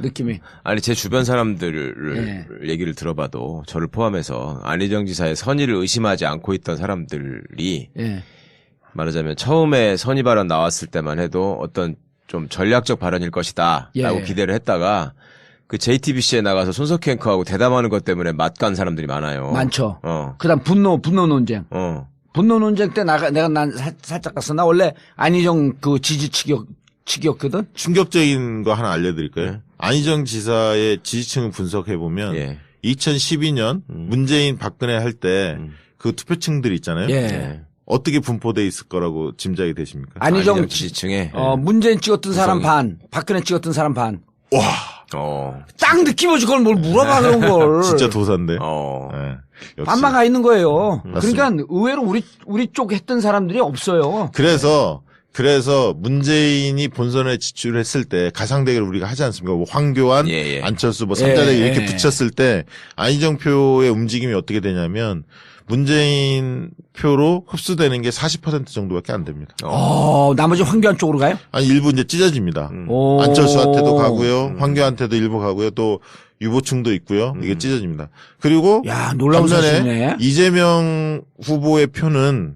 느낌이. 아니 제 주변 사람들을 얘기를 들어봐도 저를 포함해서 안희정 지사의 선의를 의심하지 않고 있던 사람들이 예. 말하자면 처음에 선의 발언 나왔을 때만 해도 어떤 좀 전략적 발언일 것이다 라고 예. 기대를 했다가 그 JTBC에 나가서 손석희 앵커하고 대담하는 것 때문에 맞간 사람들이 많아요. 많죠. 그다음 분노 논쟁. 분노 논쟁 때 내가 살짝 갔어. 나 원래 안희정 그 지지 측이었거든. 충격적인 거 하나 알려드릴까요? 네. 안희정 지사의 지지층을 분석해보면 예. 2012년 문재인 박근혜 할 때 그 투표층들 있잖아요. 예. 어떻게 분포돼 있을 거라고 짐작이 되십니까? 안희정 지지층에 문재인 찍었던 사람 반, 박근혜 찍었던 사람 반. 와, 딱 느낌 오지 그걸 뭘 물어봐 그런 걸. 진짜 도사인데. 네, 역시. 반만 가 있는 거예요. 맞습니다. 그러니까 의외로 우리 쪽 했던 사람들이 없어요. 그래서 문재인이 본선에 지출했을 때 가상대결 우리가 하지 않습니까? 뭐 황교안, 예. 안철수 뭐 3자대결 이렇게 예. 붙였을 때 안희정 표의 움직임이 어떻게 되냐면 문재인 표로 흡수되는 게 40% 정도밖에 안 됩니다. 나머지 황교안 쪽으로 가요? 아니 일부 이제 찢어집니다. 오. 안철수한테도 가고요. 황교안한테도 일부 가고요. 또 유보층도 있고요. 이게 찢어집니다. 그리고 야, 놀라운 반면에 사실이네. 이재명 후보의 표는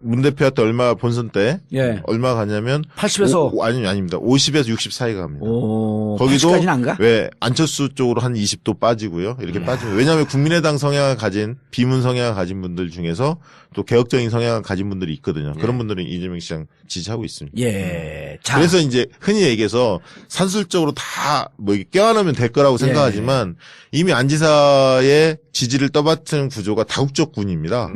문 대표한테 얼마 본선 때 예. 얼마 가냐면 80에서 아닙니다. 50에서 60 사이가 갑니다. 거기도 80까지는 안 가? 왜 안철수 쪽으로 한 20도 빠지고요. 이렇게 빠지면 왜냐하면 국민의당 성향을 가진 비문 성향을 가진 분들 중에서 또 개혁적인 성향을 가진 분들이 있거든요. 그런 분들은 이재명 시장 지지하고 있습니다. 예. 자. 그래서 이제 흔히 얘기해서 산술적으로 다 뭐 껴안으면 될 거라고 생각하지만 이미 안 지사의 지지를 떠받치는 구조가 다국적군입니다.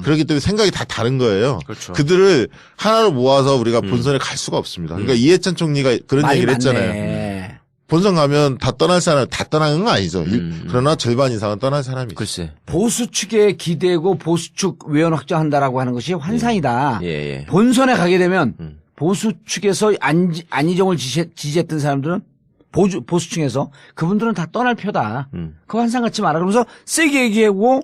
그렇기 때문에 생각이 다 다른 거예요. 그렇죠. 그들을 하나로 모아서 우리가 본선에 갈 수가 없습니다. 그러니까 이해찬 총리가 그런 얘기를 했잖아요. 본선 가면 다 떠날 사람 다 떠나는 건 아니죠. 그러나 절반 이상은 떠날 사람이 있어요. 글쎄. 보수 측에 기대고 보수 측 의원 확정한다라고 하는 것이 환상이다. 예. 본선에 가게 되면 보수 측에서 안희정을 지지했던 사람들은 보수층에서 그분들은 다 떠날 표다. 그 환상 갖지 마라. 그러면서 세게 얘기하고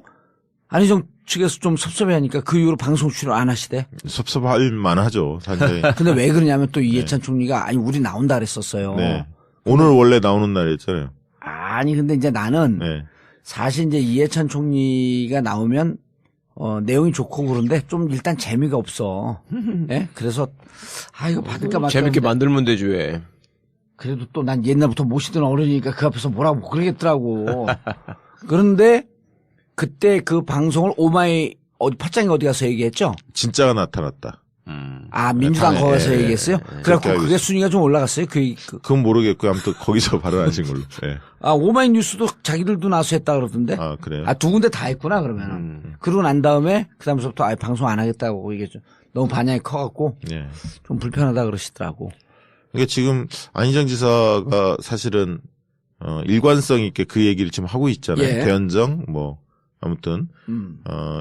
안희정 측에서 좀 섭섭해하니까 그 이후로 방송 출연 안 하시대. 섭섭할 만하죠, 상당히. 근데 왜 그러냐면 또 이해찬 총리가 아니 우리 나온다 그랬었어요. 네. 오늘 원래 나오는 날이었잖아요. 아니 근데 이제 나는 네. 사실 이제 이해찬 총리가 나오면 내용이 좋고 그런데 좀 일단 재미가 없어. 예? 그래서 이거 받을까 말까. 재밌게 하는데 만들면 되지 왜. 그래도 또 난 옛날부터 모시던 어른이니까 그 앞에서 뭐라고 못 그러겠더라고. 그런데 그때 그 방송을 오마이 팟짱이 어디 가서 얘기했죠? 진짜가 나타났다. 민주당 네, 거기서 네, 얘기했어요? 네, 네. 그래갖고 그렇게 알고 그게 있어요. 순위가 좀 올라갔어요? 그건 모르겠고 아무튼 거기서 발언하신 걸로. 네. 오마이뉴스도 자기들도 나서 했다 그러던데? 그래요? 두 군데 다 했구나, 그러면은. 그러고 난 다음에, 그 다음부터 방송 안 하겠다고 얘기했죠. 너무 반향이 커갖고, 네. 좀 불편하다 그러시더라고. 그러니까 지금 안희정 지사가 사실은 일관성 있게 그 얘기를 지금 하고 있잖아요. 예. 대연정 아무튼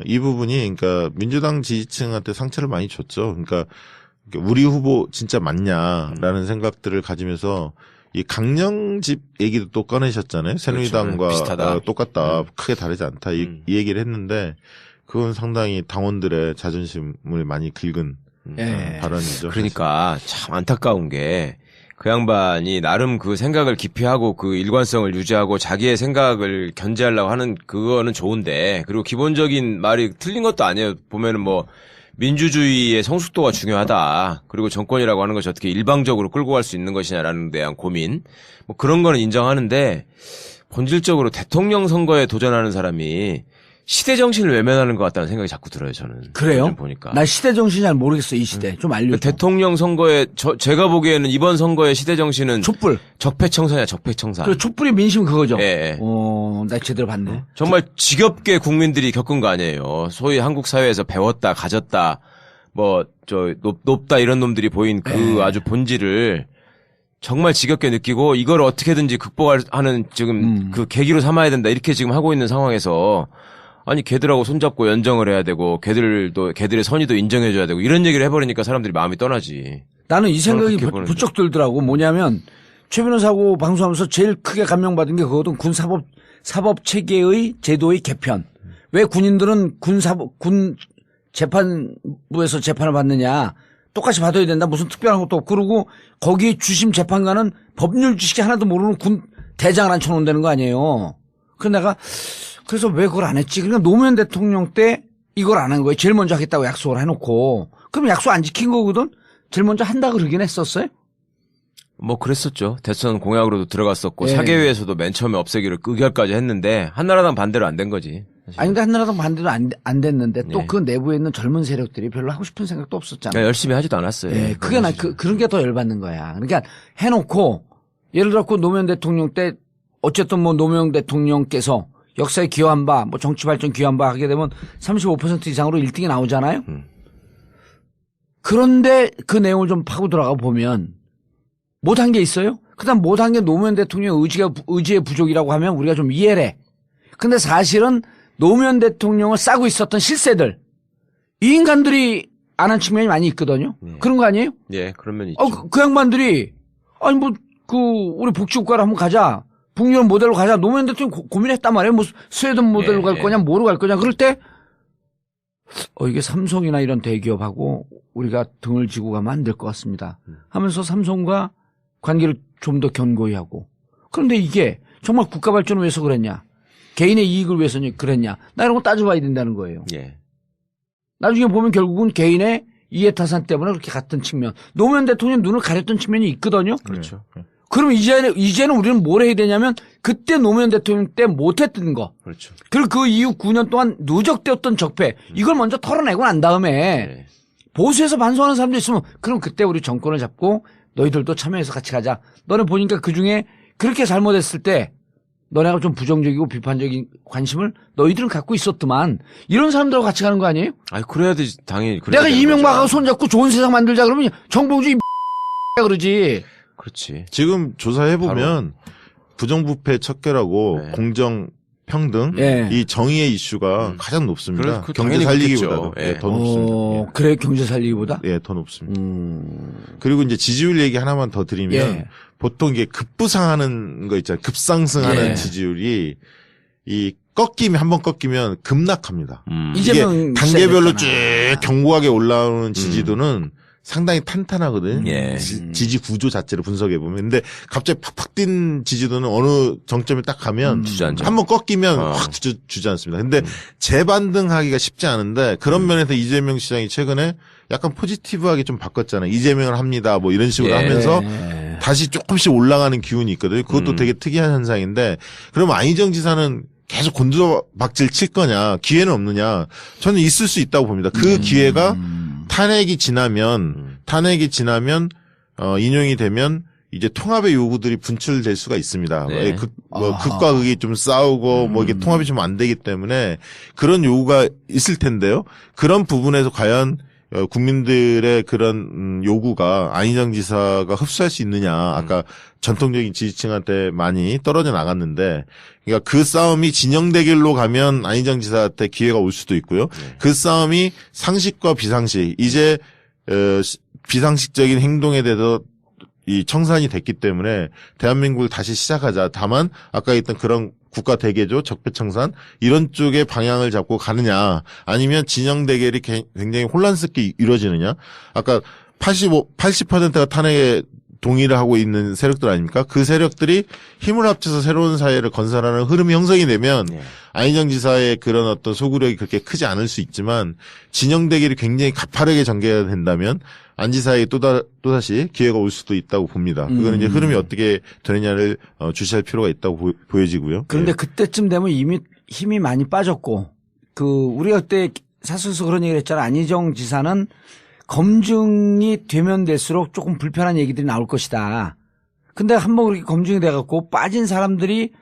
이 부분이 그러니까 민주당 지지층한테 상처를 많이 줬죠. 그러니까 우리 후보 진짜 맞냐라는 생각들을 가지면서 이 강령집 얘기도 또 꺼내셨잖아요. 새누리당과 비슷하다. 똑같다, 크게 다르지 않다 이 얘기를 했는데 그건 상당히 당원들의 자존심을 많이 긁은 예. 발언이죠. 그러니까 참 안타까운 게 그 양반이 나름 그 생각을 기피하고 그 일관성을 유지하고 자기의 생각을 견제하려고 하는 그거는 좋은데 그리고 기본적인 말이 틀린 것도 아니에요. 보면은 뭐 민주주의의 성숙도가 중요하다. 그리고 정권이라고 하는 것이 어떻게 일방적으로 끌고 갈 수 있는 것이냐라는 데한 고민. 뭐 그런 거는 인정하는데 본질적으로 대통령 선거에 도전하는 사람이 시대 정신을 외면하는 것 같다는 생각이 자꾸 들어요, 저는. 그래요? 요즘 보니까. 나 시대 정신이 잘 모르겠어, 이 시대. 좀 알려줘. 대통령 선거에 제가 보기에는 이번 선거의 시대 정신은 촛불. 적폐청산이야, 적폐청산. 그 촛불의 민심 그거죠? 예, 예. 나 제대로 봤네. 정말 지겹게 국민들이 겪은 거 아니에요. 소위 한국 사회에서 배웠다, 가졌다, 높다 이런 놈들이 보인 그 아주 본질을 정말 지겹게 느끼고 이걸 어떻게든지 극복하는 지금 그 계기로 삼아야 된다 이렇게 지금 하고 있는 상황에서 아니 걔들하고 손잡고 연정을 해야 되고 걔들의 선의도 인정해줘야 되고 이런 얘기를 해버리니까 사람들이 마음이 떠나지. 나는 이 생각이 그렇게 보는데. 부쩍 들더라고. 뭐냐면 최 변호사하고 방송하면서 제일 크게 감명받은 게 그거거든. 사법 체계의 제도의 개편. 왜 군인들은 군 재판부에서 재판을 받느냐. 똑같이 받아야 된다. 무슨 특별한 것도 없고. 그러고 거기 주심 재판관은 법률 지식이 하나도 모르는 군 대장을 앉혀놓는다는 거 아니에요. 그래서 왜 그걸 안 했지? 그러니까 노무현 대통령 때 이걸 안 한 거예요. 제일 먼저 하겠다고 약속을 해놓고. 그럼 약속 안 지킨 거거든? 제일 먼저 한다 그러긴 했었어요? 뭐 그랬었죠. 대선 공약으로도 들어갔었고 예. 사개위에서도 맨 처음에 없애기를 의결까지 했는데 한나라당 반대로 안 된 거지. 사실. 아니, 근데 한나라당 반대로 안 됐는데 또 네. 그 내부에 있는 젊은 세력들이 별로 하고 싶은 생각도 없었잖아. 그러니까 열심히 하지도 않았어요. 예, 그게 그런 게 더 열받는 거야. 그러니까 해놓고 예를 들어 노무현 대통령 때 어쨌든 뭐 노무현 대통령께서 역사에 기여한 바, 뭐 정치 발전 기여한 바 하게 되면 35% 이상으로 1등이 나오잖아요. 그런데 그 내용을 좀 파고 들어가 보면 못한 게 있어요? 그다음 못한 게 노무현 대통령 의지의 부족이라고 하면 우리가 좀 이해를 해. 근데 사실은 노무현 대통령을 싸고 있었던 실세들 이 인간들이 안 한 측면이 많이 있거든요. 그런 거 아니에요? 예, 그런 면이 있죠. 그 양반들이 아니 우리 복지국가로 한번 가자. 북유럽 모델로 가자. 노무현 대통령 고민했단 말이에요. 뭐 스웨덴 모델로 예, 갈 예. 거냐, 뭐로 갈 거냐. 그럴 때 이게 삼성이나 이런 대기업하고 우리가 등을 지고 가면 안 될 것 같습니다. 하면서 삼성과 관계를 좀 더 견고히 하고. 그런데 이게 정말 국가 발전을 위해서 그랬냐? 개인의 이익을 위해서 그랬냐? 나 이런 거 따져봐야 된다는 거예요. 예. 나중에 보면 결국은 개인의 이해타산 때문에 그렇게 갔던 측면. 노무현 대통령 눈을 가렸던 측면이 있거든요. 그렇죠. 그럼 이제는 우리는 뭘 해야 되냐면 그때 노무현 대통령 때 못했던 거. 그렇죠. 그리고 그 이후 9년 동안 누적되었던 적폐. 이걸 먼저 털어내고 난 다음에 예. 보수에서 반성하는 사람도 있으면 그럼 그때 우리 정권을 잡고 너희들도 참여해서 같이 가자. 너네 보니까 그중에 그렇게 잘못했을 때 너네가 좀 부정적이고 비판적인 관심을 너희들은 갖고 있었더만 이런 사람들하고 같이 가는 거 아니에요? 아니 그래야 되지 당연히. 그래야 내가 되는 이명박하고 거죠. 손잡고 좋은 세상 만들자 그러면 정봉주 그러지. 그렇지. 지금 조사해보면 부정부패 척결하고 네. 공정 평등 예. 이 정의의 이슈가 가장 높습니다. 그 경제 당연히 살리기보다도 그렇겠죠. 예. 더 높습니다. 그래 경제 살리기보다. 예, 더 높습니다. 그리고 이제 지지율 얘기 하나만 더 드리면 예. 보통 이게 급부상하는 거 있잖아요. 급상승하는 예. 지지율이 이 꺾이면 한 번 꺾이면 급락합니다. 이게 이재명 단계별로 쭉 시절이었잖아. 견고하게 올라오는 지지도는 상당히 탄탄하거든요. 예. 지지 구조 자체를 분석해 보면. 근데 갑자기 팍팍 뛴 지지도는 어느 정점에 딱 가면 주저앉아. 한 번 꺾이면 확 주저앉습니다. 근데 재반등하기가 쉽지 않은데 그런 면에서 이재명 시장이 최근에 약간 포지티브하게 좀 바꿨잖아요. 이재명을 합니다. 뭐 이런 식으로 예. 하면서 다시 조금씩 올라가는 기운이 있거든요. 그것도 되게 특이한 현상인데 그럼 안희정 지사는 계속 곤두박질 칠 거냐, 기회는 없느냐, 저는 있을 수 있다고 봅니다. 그 기회가 탄핵이 지나면, 인용이 되면, 이제 통합의 요구들이 분출될 수가 있습니다. 네. 극과 극이 좀 싸우고, 뭐 이게 통합이 좀 안 되기 때문에 그런 요구가 있을 텐데요. 그런 부분에서 과연 국민들의 그런 요구가 안희정 지사가 흡수할 수 있느냐. 아까 전통적인 지지층한테 많이 떨어져 나갔는데 그러니까 그 싸움이 진영 대결로 가면 안희정 지사한테 기회가 올 수도 있고요. 그 싸움이 상식과 비상식 이제 비상식적인 행동에 대해서 이 청산이 됐기 때문에 대한민국을 다시 시작하자. 다만 아까 했던 그런 국가 대개조, 적폐청산 이런 쪽의 방향을 잡고 가느냐 아니면 진영 대결이 굉장히 혼란스럽게 이루어지느냐. 아까 80%가 탄핵에 동의를 하고 있는 세력들 아닙니까? 그 세력들이 힘을 합쳐서 새로운 사회를 건설하는 흐름이 형성이 되면 안희정 지사의 그런 어떤 소구력이 그렇게 크지 않을 수 있지만 진영 대결이 굉장히 가파르게 전개가 된다면 안 지사에게 또다시 기회가 올 수도 있다고 봅니다. 그거는 이제 흐름이 어떻게 되느냐를 주시할 필요가 있다고 보여지고요. 그런데 예. 그때쯤 되면 이미 힘이 많이 빠졌고 우리가 그때 사설에서 그런 얘기를 했잖아. 안희정 지사는 검증이 되면 될수록 조금 불편한 얘기들이 나올 것이다. 근데 한번 그렇게 검증이 돼갖고 빠진 사람들이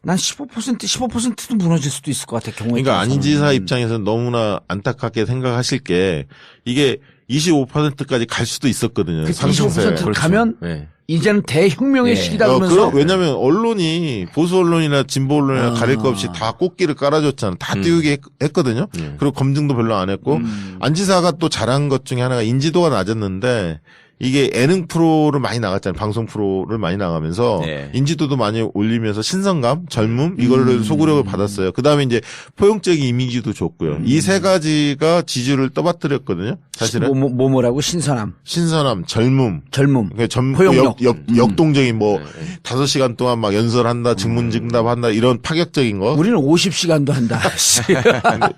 난 15%도 무너질 수도 있을 것 같아. 경우에 그러니까 따라서는. 안 지사 입장에서는 너무나 안타깝게 생각하실 게 이게 25%까지 갈 수도 있었거든요. 그 상승세. 25% 가면 네. 이제는 대혁명의 네. 시기다 그러면서 왜냐면 언론이 보수 언론이나 진보 언론이나 가릴 거 없이 다 꽃길을 깔아줬잖아. 다 띄우게 했거든요. 그리고 검증도 별로 안 했고 안 지사가 또 잘한 것 중에 하나가 인지도가 낮았는데 이게 예능 프로를 많이 나갔잖아요. 방송 프로를 많이 나가면서 네. 인지도도 많이 올리면서 신선감, 젊음 이거를 소구력을 받았어요. 그다음에 이제 포용적인 이미지도 줬고요. 이 세 가지가 지지를 떠받들였거든요. 사실은 뭐라고 신선함, 신선함, 젊음, 젊음, 그러니까 포용력. 역동적인 뭐 5시간 동안 막 연설한다, 증문즉답한다 이런 파격적인 거. 우리는 50시간도 한다.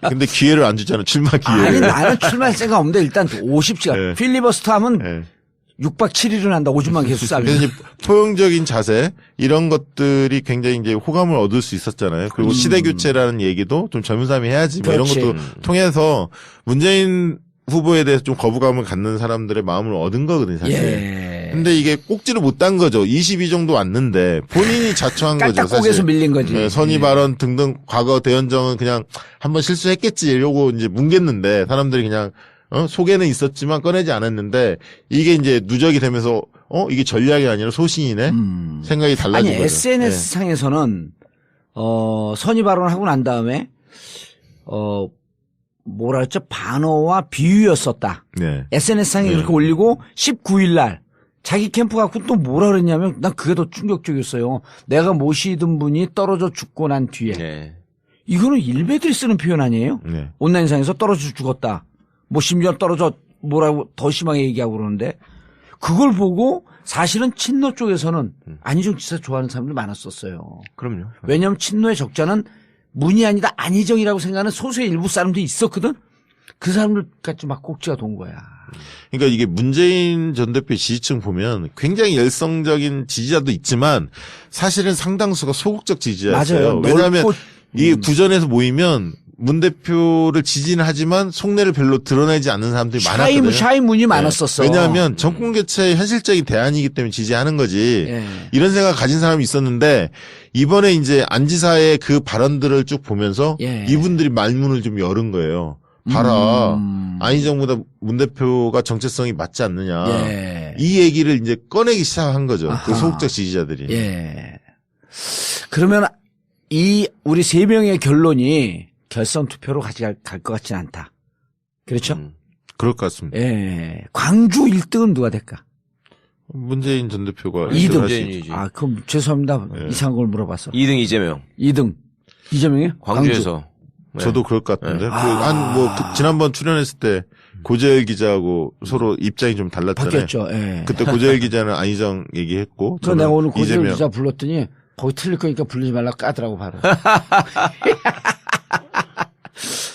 근데 기회를 안 주잖아. 출마 기회를. 아니 나는 출마할 생각 없는데 일단 50시간 네. 필리버스터 하면 네. 6박 7일은 한다. 오줌만 계속 싸면. 그래서 이제 포용적인 자세 이런 것들이 굉장히 이제 호감을 얻을 수 있었잖아요. 그리고 시대 교체라는 얘기도 좀 젊은 사람이 해야지 뭐 이런 그렇지. 것도 통해서 문재인 후보에 대해서 좀 거부감을 갖는 사람들의 마음을 얻은 거거든요, 사실. 예. 근데 이게 꼭지를 못 딴 거죠. 22 정도 왔는데 본인이 자초한 거죠, 깔딱고개에서 사실. 밀린 거지. 네, 선의 발언 등등 과거 대연정은 그냥 한번 실수했겠지 이러고 이제 뭉갰는데 사람들이 그냥 속에는 있었지만 꺼내지 않았는데 이게 이제 누적이 되면서 이게 전략이 아니라 소신이네 생각이 달라진 아니 거죠. SNS 상에서는 선의 발언하고 난 다음에 뭐라 그랬죠? 반어와 비유였었다. 네. SNS 상에 그렇게 올리고 19일 날 자기 캠프 갖고 또 뭐라 그랬냐면 난 그게 더 충격적이었어요. 내가 모시던 분이 떨어져 죽고 난 뒤에. 네. 이거는 일베들이 쓰는 표현 아니에요? 네. 온라인상에서 떨어져 죽었다. 뭐 심지어 떨어져 뭐라고 더 심하게 얘기하고 그러는데 그걸 보고 사실은 친노 쪽에서는 안희정 지사 좋아하는 사람들 많았었어요. 그럼요. 왜냐하면 친노의 적자는 문이 아니다 안희정이라고 생각하는 소수의 일부 사람들이 있었거든. 그 사람들까지 막 꼭지가 돈 거야. 그러니까 이게 문재인 전 대표 지지층 보면 굉장히 열성적인 지지자도 있지만 사실은 상당수가 소극적 지지자였어요. 맞아요. 왜냐하면 넓고, 이게 구전에서 모이면 문 대표를 지지는 하지만 속내를 별로 드러내지 않는 사람들이 많았거든요. 샤이문이 많았었어. 왜냐하면 정권 교체의 현실적인 대안이기 때문에 지지하는 거지. 예. 이런 생각 가진 사람이 있었는데 이번에 이제 안 지사의 그 발언들을 쭉 보면서 예. 이분들이 말문을 좀 열은 거예요. 봐라. 안희정보다 문 대표가 정체성이 맞지 않느냐. 예. 이 얘기를 이제 꺼내기 시작한 거죠. 아하. 그 소극적 지지자들이. 예. 그러면 우리 세 명의 결론이 결선 투표로 갈 것 같지는 않다. 그렇죠? 그럴 것 같습니다. 예. 광주 1등은 누가 될까? 문재인 전 대표가 2등. 할수 있죠. 문재인이지. 그럼 죄송합니다. 예. 이상한 걸 물어봤어. 2등 이재명. 2등. 이재명이? 광주에서. 네. 저도 그럴 것 같은데. 아. 지난번 출연했을 때 고재열 기자하고 서로 입장이 좀 달랐잖아요. 바뀌었죠. 예. 그때 고재열 기자는 안희정 얘기했고. 그래서 내가 오늘 고재열 이재명. 기자 불렀더니 거기 틀릴 거니까 부르지 말라고 까더라고 바로.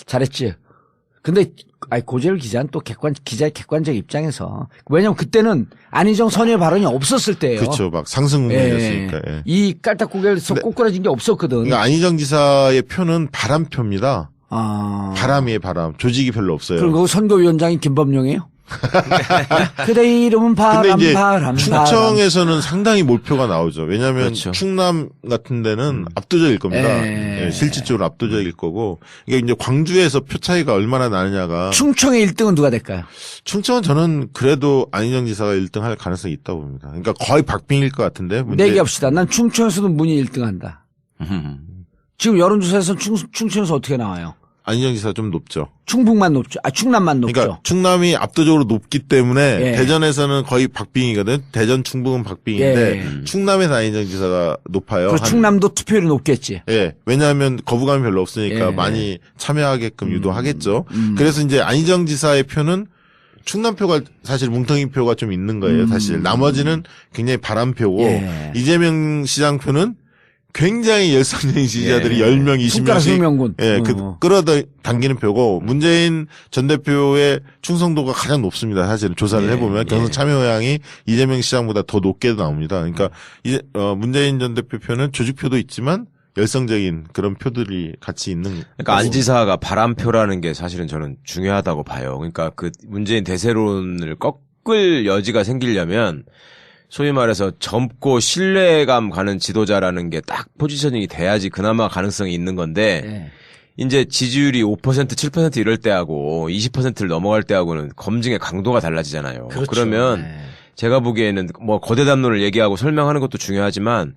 잘했지. 근데 고재열 기자는 또 기자의 객관적 입장에서 왜냐면 그때는 안희정 선의 발언이 없었을 때예요. 그렇죠. 막 상승 국면이었으니까. 예. 이 깔딱고개에서 꼬꾸라진 게 없었거든. 그러니까 안희정 지사의 표는 바람표입니다. 아. 바람이에요, 바람. 조직이 별로 없어요. 그리고 선거위원장이 김범용이에요? 그대 이름은 바람, 근데 이제 바람, 충청에서는 상당히 몰표가 나오죠. 왜냐하면 그렇죠. 충남 같은 데는 압도적일 겁니다. 예, 실질적으로 압도적일 거고. 이게 이제 광주에서 표 차이가 얼마나 나느냐가. 충청의 1등은 누가 될까요? 충청은 저는 그래도 안희정 지사가 1등 할 가능성이 있다고 봅니다. 그러니까 거의 박빙일 것 같은데. 내기합시다. 난 충청에서도 문이 1등 한다. 지금 여론조사에서 충청에서 어떻게 나와요? 안희정 지사가 좀 높죠. 충북만 높죠. 충남만 높죠. 그러니까 충남이 압도적으로 높기 때문에 예. 대전에서는 거의 박빙이거든. 대전, 충북은 박빙인데 충남에서 안희정 지사가 높아요. 그리고 충남도 투표율이 높겠지. 예. 왜냐하면 거부감이 별로 없으니까 예. 많이 참여하게끔 유도하겠죠. 그래서 이제 안희정 지사의 표는 충남표가 사실 뭉텅이 표가 좀 있는 거예요. 사실 나머지는 굉장히 바람표고 예. 이재명 시장 표는 굉장히 열성적인 지지자들이 예. 10명, 손가락 20명씩 생명군. 예, 끌어당기는 표고 문재인 전 대표의 충성도가 가장 높습니다. 사실은 조사를 해보면 경선 참여 의향이 이재명 시장보다 더 높게 나옵니다. 그러니까 이제 문재인 전 대표 표는 조직표도 있지만 열성적인 그런 표들이 같이 있는. 그러니까 안 지사가 바람표라는 게 사실은 저는 중요하다고 봐요. 그러니까 그 문재인 대세론을 꺾을 여지가 생기려면 소위 말해서 젊고 신뢰감 가는 지도자라는 게 딱 포지셔닝이 돼야지 그나마 가능성이 있는 건데 이제 지지율이 5%, 7% 이럴 때하고 20%를 넘어갈 때하고는 검증의 강도가 달라지잖아요. 그렇죠. 그러면 제가 보기에는 뭐 거대 담론을 얘기하고 설명하는 것도 중요하지만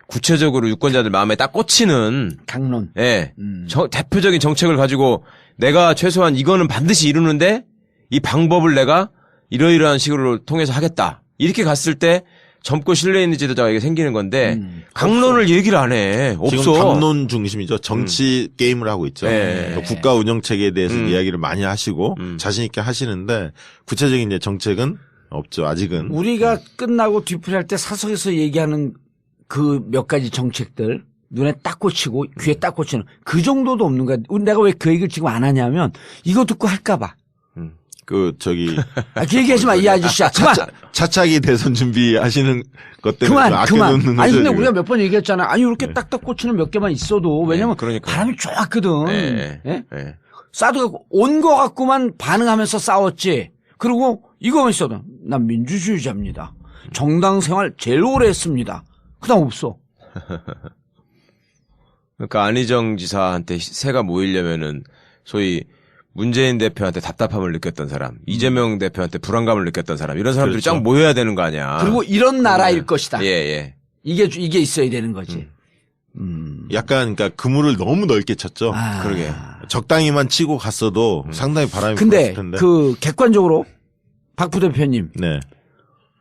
구체적으로 유권자들 마음에 딱 꽂히는 강론. 대표적인 정책을 가지고 내가 최소한 이거는 반드시 이루는데 이 방법을 내가 이러이러한 식으로 통해서 하겠다. 이렇게 갔을 때 젊고 신뢰 있는 지도자가 이게 생기는 건데 강론을 얘기를 안 해. 없어. 지금 담론 중심이죠. 정치 게임을 하고 있죠. 네. 국가 운영 체계에 대해서 이야기를 많이 하시고 자신 있게 하시는데 구체적인 이제 정책은 없죠. 아직은. 우리가 끝나고 뒤풀이할 때 사석에서 얘기하는 그 몇 가지 정책들 눈에 딱 꽂히고 귀에 딱 꽂히는 그 정도도 없는 거야. 내가 왜 그 얘기를 지금 안 하냐면 이거 듣고 할까 봐. 그 그 얘기하지 마, 이 아저씨야. 그만. 차차기 대선 준비하시는 것 때문에 그만. 아껴놓는 거죠. 아니 근데 지금. 우리가 몇 번 얘기했잖아. 아니 이렇게 딱딱 꽂히는 몇 개만 있어도 왜냐면 그러니까요. 바람이 좋았거든. 네. 예? 네. 싸도 온 거 갖고만 반응하면서 싸웠지. 그리고 이거만 있어도 난 민주주의자입니다. 정당 생활 제일 오래 했습니다. 그다음 없어. 그러니까 안희정 지사한테 새가 모이려면은 소위 문재인 대표한테 답답함을 느꼈던 사람, 이재명 대표한테 불안감을 느꼈던 사람, 이런 사람들이 그렇죠. 쫙 모여야 되는 거 아니야. 그리고 이런 나라일 것이다. 예, 예. 이게 있어야 되는 거지. 약간 그러니까 그물을 너무 넓게 쳤죠. 그러게. 적당히만 치고 갔어도 상당히 바람이 근데 불었을 텐데. 그 객관적으로 박 부대표님, 네.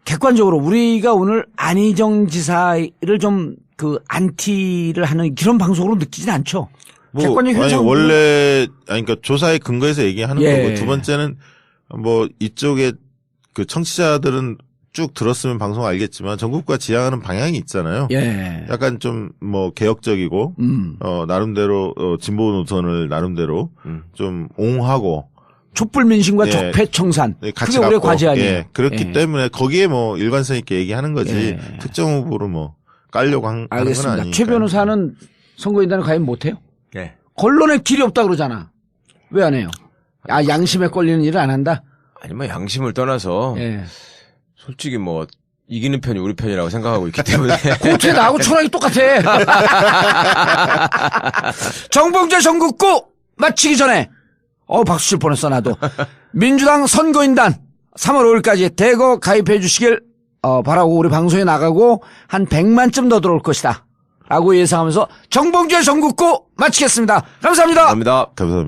객관적으로 우리가 오늘 안희정 지사를 좀 그 안티를 하는 그런 방송으로 느끼진 않죠. 객관적 아니 현상 원래 그러니까 조사의 근거에서 얘기하는 예. 거고 두 번째는 뭐 이쪽에 그 청취자들은 쭉 들었으면 방송 알겠지만 전국과 지향하는 방향이 있잖아요. 예. 약간 좀 뭐 개혁적이고 나름대로 진보 노선을 나름대로 좀 옹호하고 촛불 민심과 예. 적폐청산. 같이 그게 우리의 갖고, 과제 아니에요. 예. 그렇기 예. 때문에 거기에 뭐 일관성 있게 얘기하는 거지 예. 특정 후보를 뭐 깔려고 하는 건 알겠습니다. 아니니까. 최 변호사는 선거인단을 과연 못해요? 예. 언론에 길이 없다 그러잖아. 왜 안 해요? 양심에 걸리는 일을 안 한다? 아니 뭐 양심을 떠나서 예. 솔직히 뭐 이기는 편이 우리 편이라고 생각하고 있기 때문에 어떻게 나하고 철학이 똑같아. 정봉재 전국구 마치기 전에 박수 칠 뻔했어 나도. 민주당 선거인단 3월 5일까지 대거 가입해 주시길 바라고 우리 방송에 나가고 한 100만쯤 더 들어올 것이다 라고 예상하면서 정봉재 전국구 마치겠습니다. 감사합니다. 감사합니다. 감사합니다.